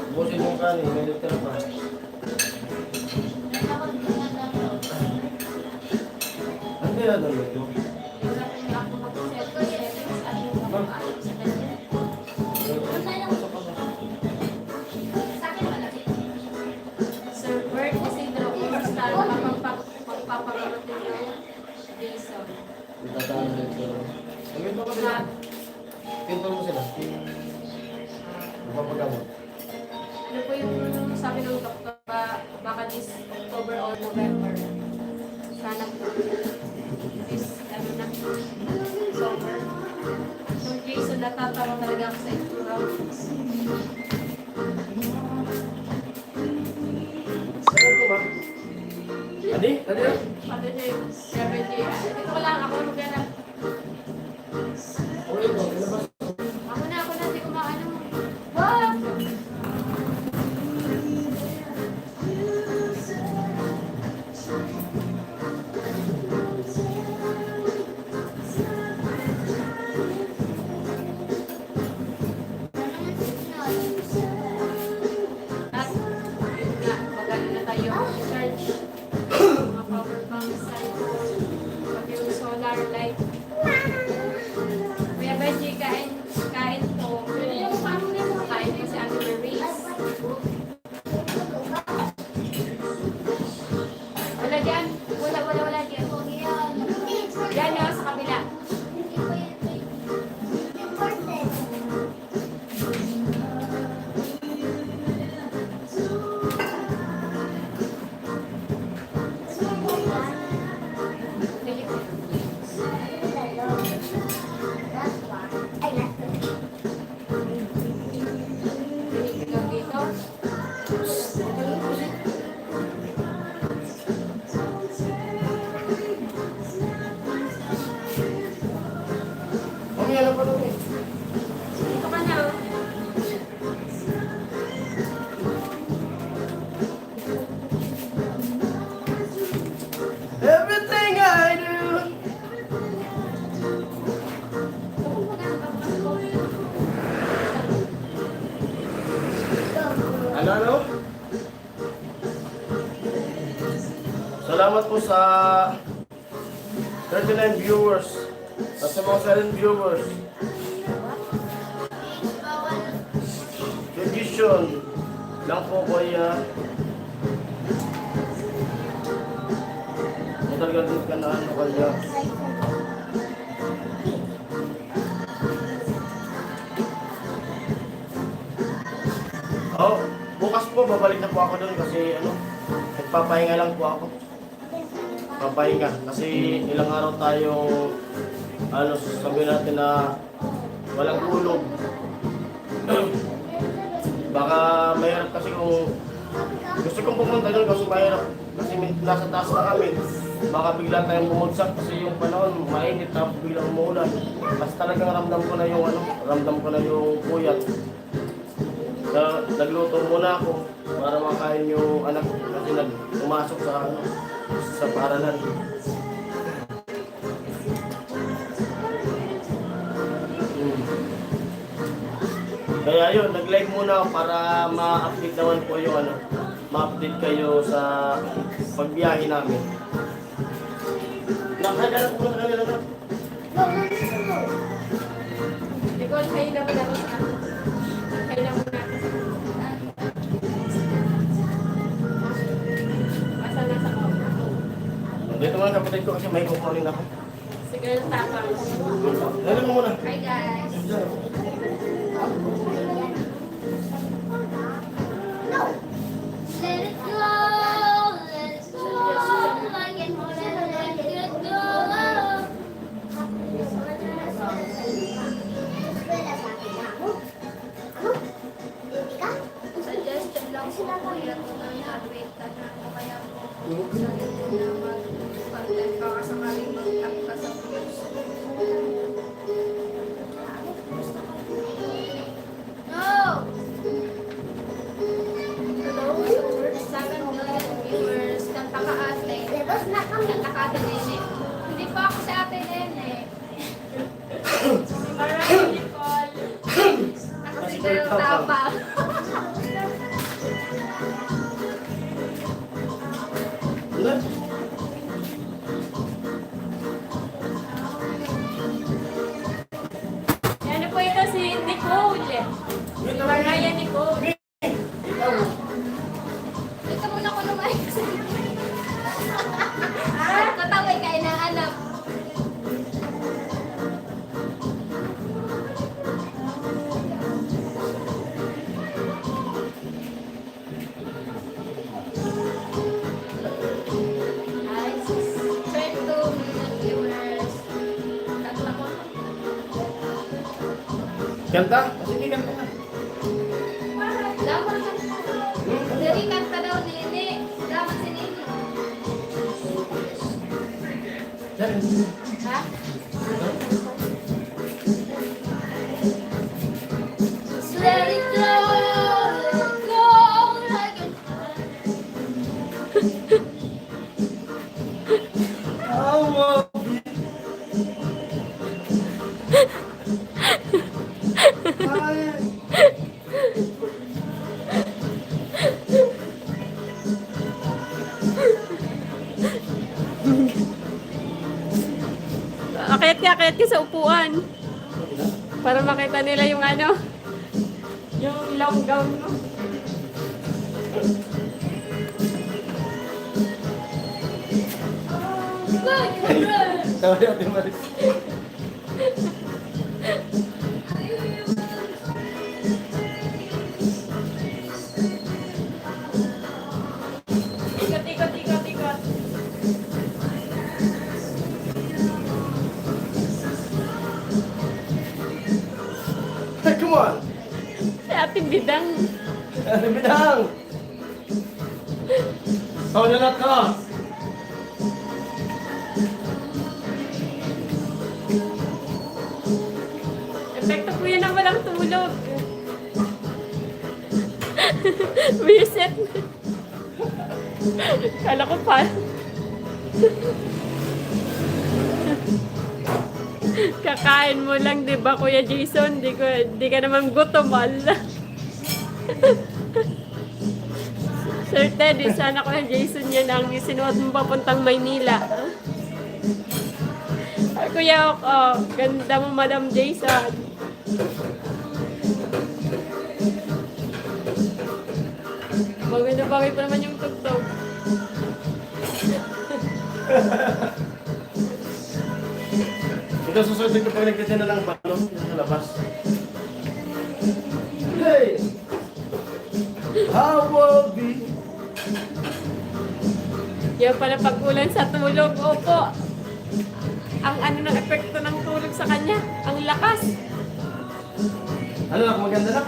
Ubusin mo kanin, may liter pa. Ano kaya doon ito? Wala pa niya ako mag-set ko settings at yung makakaayon sa kanya. Sir Bert Isidro, kumusta? Magpapagamot din yung Jason. Itataan na ito. Ang ito ko sila. Tinto mo sila. Mapapagamot. Ano po yung sabi ng doktor baka this October or November? Sana po. This, ano na, summer. So Jason, natatawa talaga ako sa itsura. Ali? Ali? Pati si Benji. Dito ko lang, ako mag-ganap. Okay po, ilabas. Ako na, hindi ko maano. Wow! At, yun nga, magano na tayo charge. Mga power bank, cellphone, pag yung solar light. Kuya Benji, kain po. Kain po si Ate Maurice. Wala dyan. Wala dyan. Dyan na sa kabila. Ikaw dito. Mamaya na pa doon eh. Dito ka na. Oh. Everything I do. Ano? Salamat po sa 39 viewers at sa mga silent viewers. Tradition lang po ko matagal ka na ano kaya. Oh, bukas po babalik na po ako doon kasi nagpapahinga lang po ako. Papahinga kasi ilang araw tayong sabihin natin na walang tulog. Baka mahirap kasi kung gusto kong pumunta doon kasi mahirap kasi nasa taas na kami. Baka bigla tayong bumagsak kasi yung panahon mainit tapos biglang umuulan. Mas talagang ramdam ko na yung puyat. Nagluto muna ako para makain yung anak ko kasi pumasok sa paaralan. Kaya yun, nag-live muna ako para ma-update naman po yung ma-update kayo sa pagbiyahe namin. Nakaganap po na kanila na. Nicole, kayo na muna. Kayo na muna. Asa na sa ako? Dito mga kapatid ko kasi may kukunin ako. Sige, tapang. Dali mo muna. Hi guys. Let it go, like it, let it go. Suggestion lang po kuya kung nag-wait ka na o kaya po sa na mag-content baka sakaling mag-tap ka sa views. No! Hello, viewers, 7 million viewers, kanta ka ate. Kanta ka ate Nene. Hindi pa ako si ate Nene. Maraming Nicole. Ako si Girl Tapang. Ulan. Ano po ito si Nicole? Mariah Nicole. Dito muna ko lumayan kasi. Kataway kayo ng anak. Ay, 32 million viewers. Tatlo ko. Kanta? Sige, kanta na. Dapat ka. Dari kanta daw Nene. Dapat si Nene. Ha? Just let it go, like a Awa. Ay. Akit ka sa upuan. Para makita nila yung ano, yung long gown mo. Tawa ni Ate Maris. Ikot, ikot, ikot, ikot. Hey, come on. Si Ate Bidang. Ate Bidang. Ikaw na lang ka. Epekto po yan ang walang tulog. Visit. Kala ko pa. Kakain mo lang, di ba, Kuya Jason? Di ka naman gutom, ala. Sir Ted, sana Kuya Jason yan ang sinuot mo papuntang Maynila. Ay, Kuya, ganda mo, Madam Jason. Bagay na bagay pa naman yung tugtog. Ito susunod ko pag nagkita na lang balon sa labas. Hey! How will be? Yan pala pagkulan sa tulog. Opo. Ang ano ng epekto ng tulog sa kanya. Ang lakas. Ano lang, maganda na?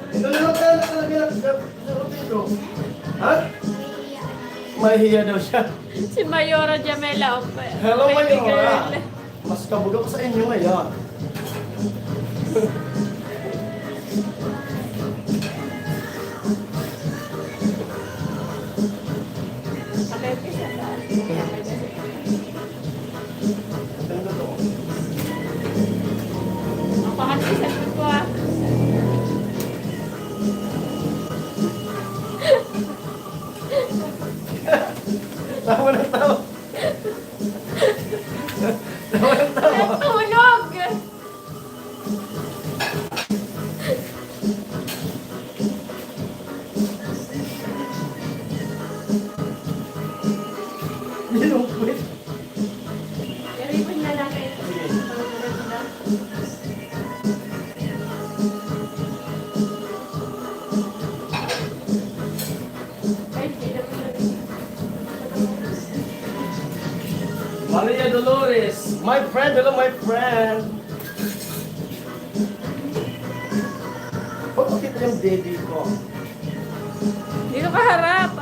Ito na lang tayo nakalagay sa rupin ko. Ha? Mahihiya daw siya. Si Mayora Jamela. Hello, baby Mayora. girl. Mas kabog ako sa inyo ngayon. Kalete siya ba? Ito to. Ang pakati sa ko ah. Tawa ng tawa. Tawa ng tawa. Tulog! Yung quit. Yaripin na natin. Maria Dolores, my friend, hello my friend. Ba't kita yung baby ko? Dito ka harap.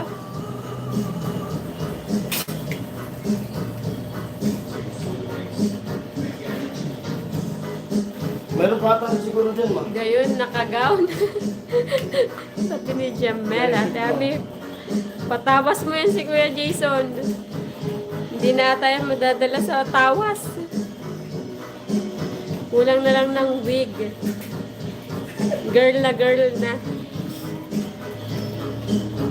Meron pa ata siguro dyan, ma. Gayon, nakagawn. Sabi ni Jamela, dami. Patawas mo yan si Kuya Jason. Hindi na tayo madadala sa tawas. Kulang na lang ng wig. Girl na.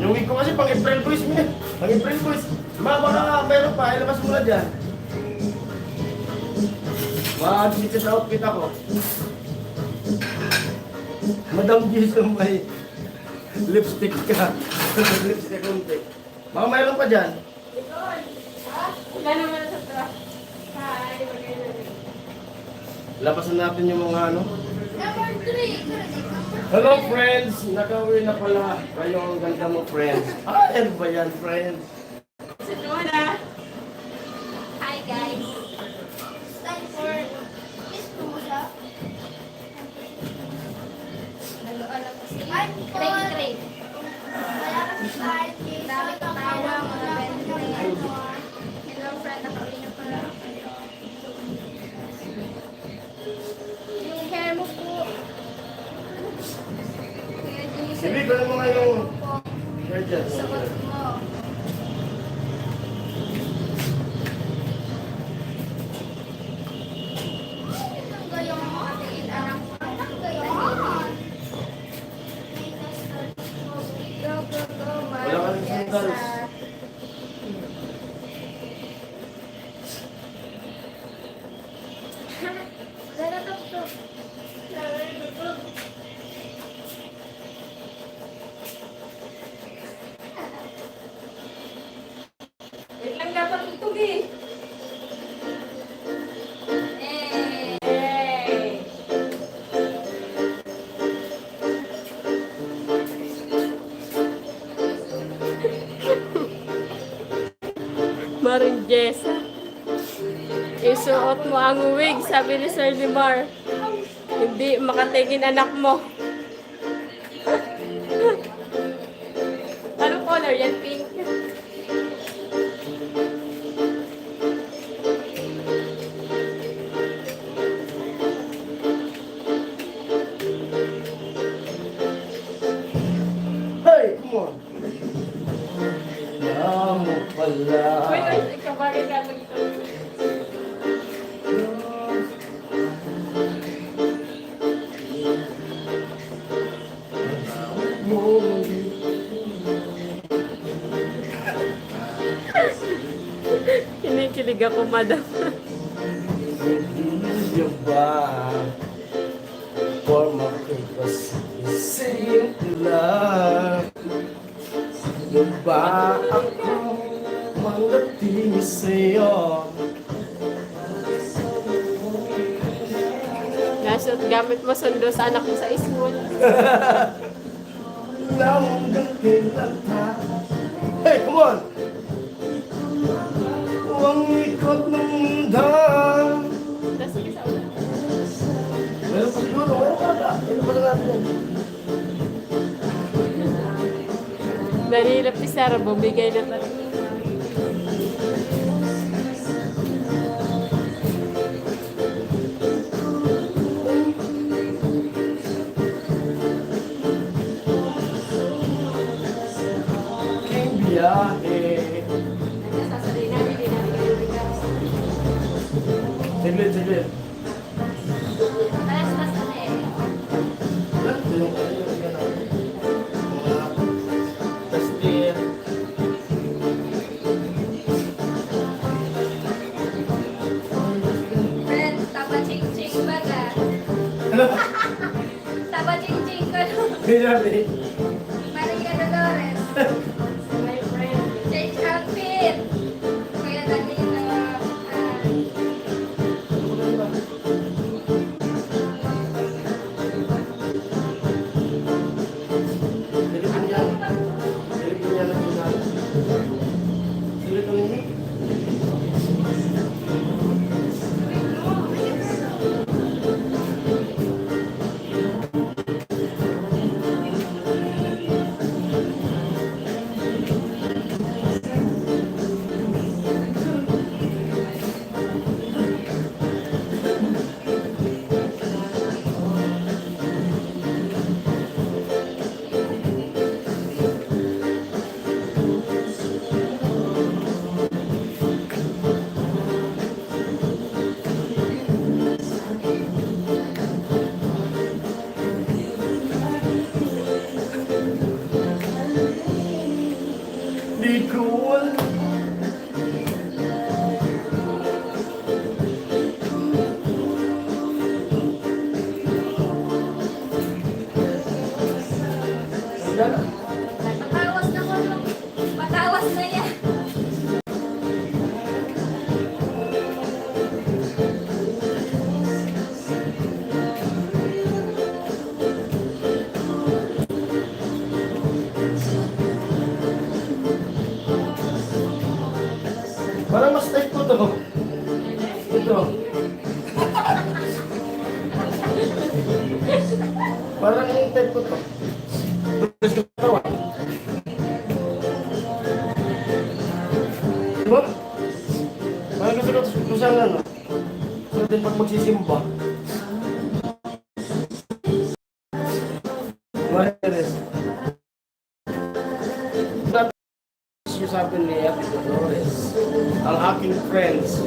Yung week ko kasi pang April Boys mo eh. Pang April Boys. Ma, baka meron pa, ilabas mo na dyan. Dito sa outfit ako. Madam Jason, may lipstick ka. Lipstick konti. Baka mayroon pa dyan. Wala naman sa truck. Hi, magay na rin. Labasan natin yung mga ano. Number 3. Hello friends! Nakauwi na pala. Kayo ang ganda mo friends. Ano ba yan friends? Si Nona. Hi guys. Time for Miss Pusa. Nag-aalam kasi. Trade. Kaya kasi dami katawa, mga bente. Hello friend, nakauwi na pala. Sige, gawin mo nga yung... Guardian. Sagot mo. Itong gayong mo, tingin anak mo. Ang gayong. Go, go, go, Wala ka rin sandals. Lalatutok. Lalatutok. Wait lang dapat tutug eh. Eh. Hey! Maring Jessa. Isuot mo ang wig, sabi ni Sir Limar. Hindi makatingin anak mo. Anong color yan? Pink? Hey, come on. Yamu pala. Wait, ikaw bagay ka ito. Kinikilig ako, madam. Hindi ba? For makipas ising lang. Di ba ako mandating sa'yo? Nashoot gamit mo sundo sa anak mo sa school. Hanggang kailan ka? Hey, come on! Huwag ikot ng mundo. Tapos sige sa ulan. Meron pa siguro, meron pa na. Meron pa na natin. Nahilap ni Sarah, bumigay na tayo. King biyahe. Sasabihin namin, hindi namin kayo bigas. Saglit, saglit. Alas mas na eh. Yan, tulong ka rin yung gano'n. Mga pastil. Friend, taba ching-ching baga. Ano? Taba ching-ching ko. Sinabi. Maria Dolores. My friend. Change outfit. Kaya dati yung Silipin niya. Silipin niya lang yung ano. Silipin niya. Di ko alam. Wala. Matawas na ko. Matawas na yan. Parang mas type ko to. Ito. Parang yung type ko to. Gusto ko tawa. Diba? Parang gusto ko sa ano. So din pag magsisimba. Maheres. video sabi ni Ate Dolores. Ang aking friends.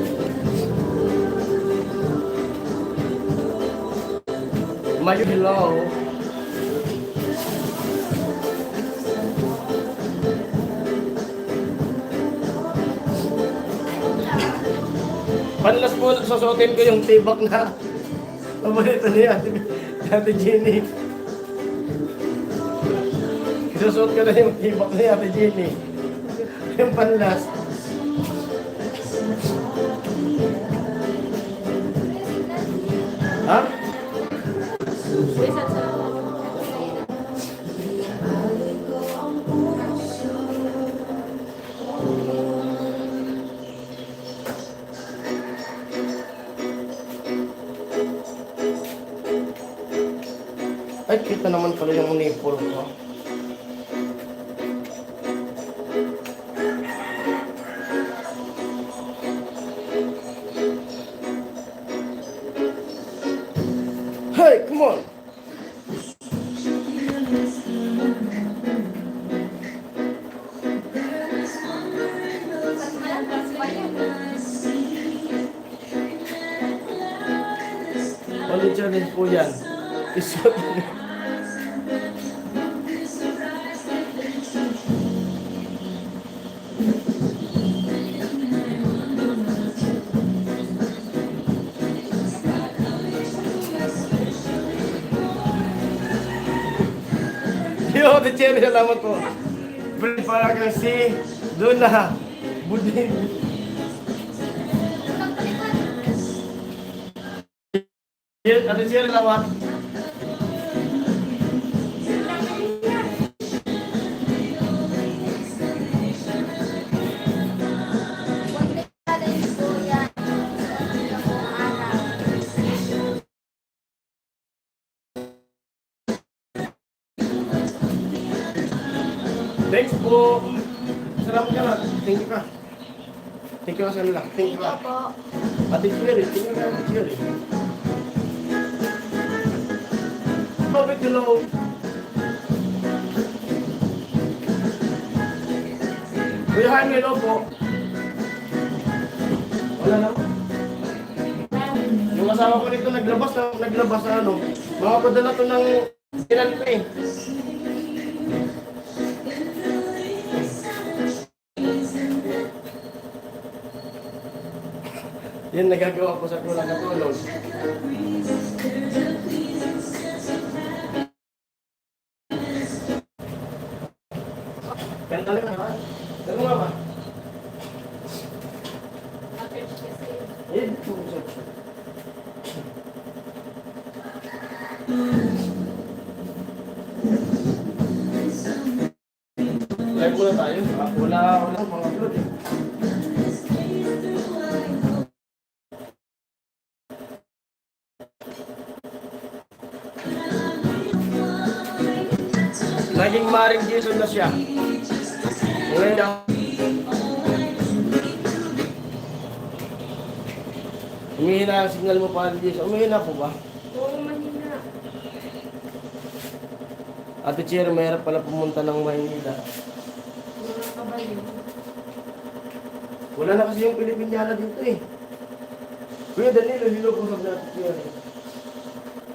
Mayo, hello. Panlas po, susuotin ko yung tibak na paborito ni Ate Jenny. Isusuot ko na yung tibak ni Ate Jenny. Yung panlas. Ha? Isa sa Ay, kita naman pala yung nipple ko. Hey, come on! Only challenge po yan. Isot. Yo, the cherry, salamat po. Bring para kang si Luna Budin. Ate cherry, salamat. Thanks po. Salamat ka na. Thank you ka. Thank you ka sa nila. Thank you ka. po. Ate cherry, thank you ka, Ate cherry. Bakit hello? Kuya Jaime, hello po. Wala na. Yung asawa ko nito naglabas na ano. Mga padala to ng ilan pa eh. Yan nagagawa ko sa kulang na tulog. Kaya talaga ba? Ano nga ba? Eh, dito ko siya. Live muna tayo. Wala mga upload eh. Naging Maring Jason na siya. Ngayon na. Umihina ang signal mo pa, Jason. Umihina po ba? Oo, mahina. Ate Cher, mahirap pala pumunta ng Maynila. Mga kabayo. Wala na kasi yung Pilipinyana dito eh. Kuya Danilo, hilo ko sa Ate Cher.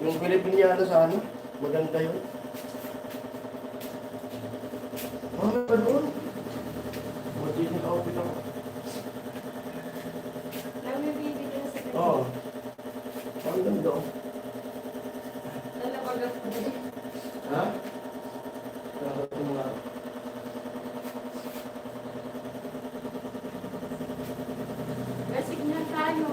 Yung Pilipinyana sa ano? Maganda yun. Ano ba doon? Mag-check outfit ako. Namibibig na sa kanya. Oo. Ang ganda oh. Nalabagat ko din. Ha? Dapat ko mga... Kasi na tayo.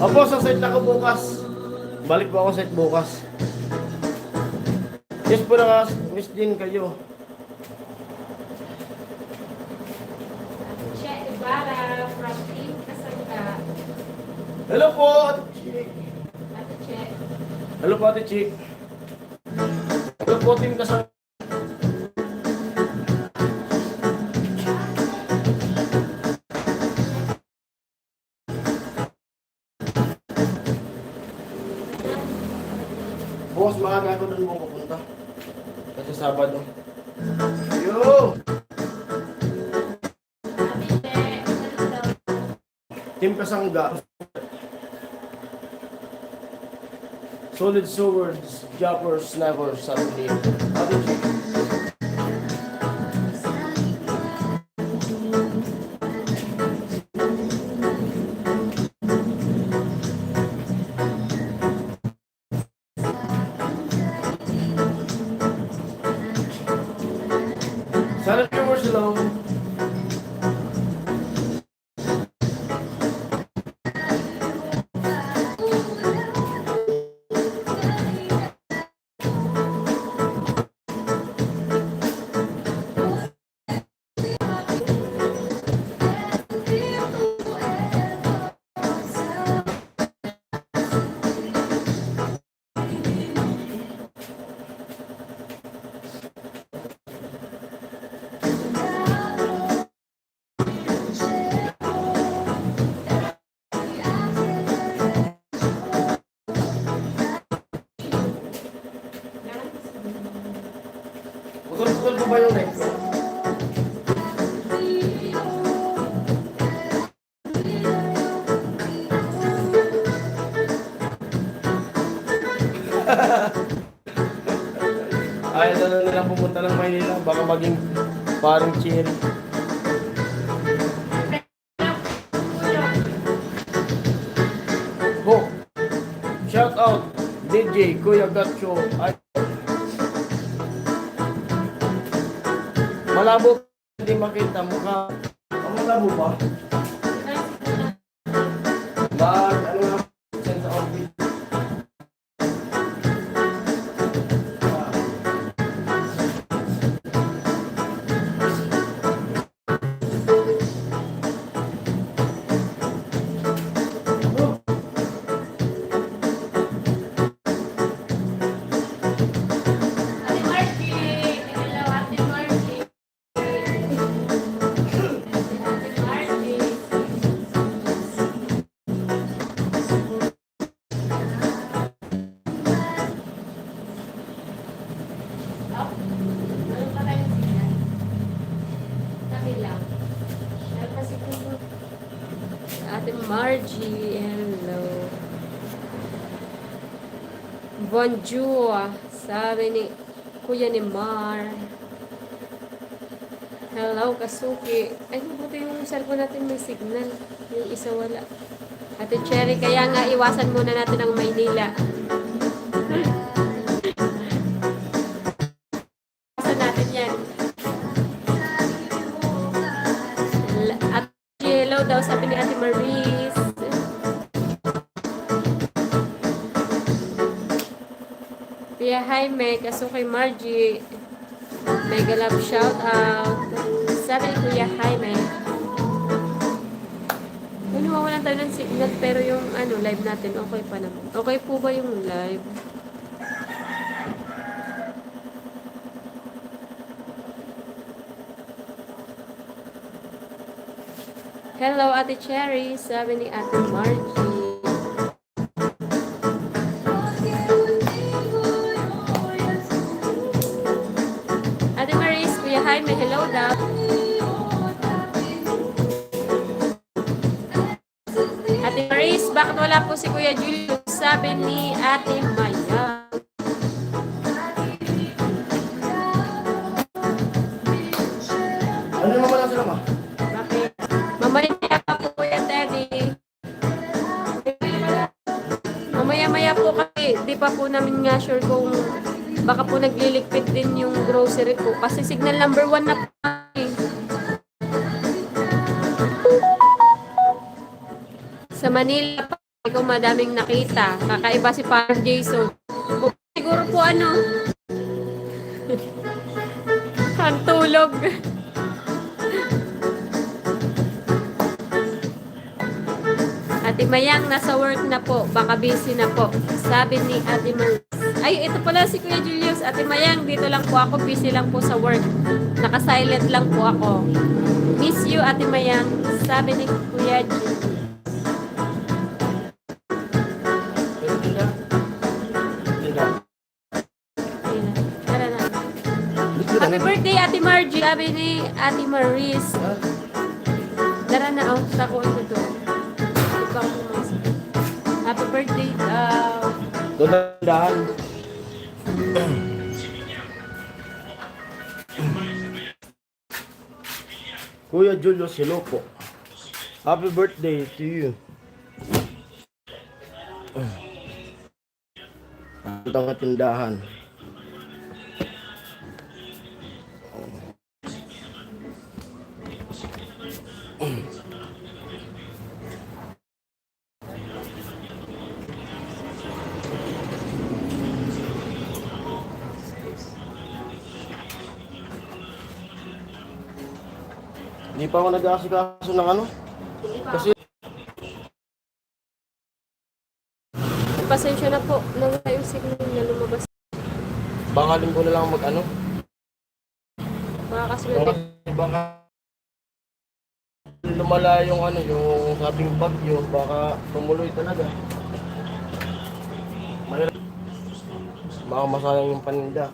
Opo, sa site na ako bukas. Balik po ako sa site bukas. Yes po na miss din kayo. Che Ibarra from Team Kasangga. Hello po, Ate Chick. Ate Che. Hello po, Ate Chick. Hello po, Team Kasang. Bukas maaga ako doon mo pupunta. Kasi Sabado. Yo! Ate Che. Ano daw? Team Kasangga. Solid swords, jumpers, snipers, sabi ni Ate Chick. Sana viewers hello. Putol-putol po ba yung live ko? Ayaw na nila pumunta ng Maynila. Baka maging parang cherry. Bo, shout out DJ Kuya Gacho. Ay, malabo hindi makita mukha. Ang malabo ba? Ano na send sa office? Ate Margie. Hello, Ate Margie. Ate Margie. Oh, ano pa tayo siya? Sabi lang. Ano pa si Kuya? Ate Margie, hello. Bonjour, sabi ni Kuya ni Mar. Hello, Kasuki. Ay, mabuti yung cellphone natin may signal. Yung isa wala. Ate Cherry, kaya nga iwasan muna natin ang Maynila. Iwasan natin yan. At hello daw, sabi ni Ate Maris. Kuya Jaime, Kasuki Margie. Mega love shout out. Sabi ni Kuya Jaime. Ano, mawalan tayo ng signal pero yung live natin okay pa naman. Okay po ba yung live? Hello, Ate Cherry. Sabi ni Ate Margie. Ate Maris, Kuya Jaime, hello daw. Ate Maris, bakit wala po si Kuya Julio? Sabi ni Ate Maya. Ano naman lang sila ma? Bakit? Mamaya pa po Kuya Teddy. Mamaya-maya po kasi di pa po namin nga sure kung baka po nagliligpit din yung grocery ko. Kasi signal number 1 na po. Sa Manila pa ko madaming nakita. Kakaiba si Parang Jason. Siguro po ano, ang tulog. Ate Mayang, nasa work na po. Baka busy na po. Sabi ni Ate Maris. Ay, ito pala si Kuya Julius. Ate Mayang, dito lang po ako. Busy lang po sa work. Naka-silent lang po ako. Miss you, Ate Mayang. Sabi ni Kuya Julius. Pero tinda. Tinda. Tara na. Dito Happy na. birthday, Ate Margie. Sabi ni Ate Maris. Ha? Tara na, oh. Takuan ko to. Ikaw mo mas. Happy birthday. Doon na tindahan. Kuya Julius, hello po. Happy birthday to you. Ito ang tindahan. Hindi pa ako nag-aasikaso ng ano. Kasi Pasensya na po. Nawala yung signal na lumabas. baka linggo na lang mag-ano. Baka kasunod. Baka lumala yung ano, yung sabing bagyo, baka tumuloy talaga. Mahirap. Baka masayang yung paninda.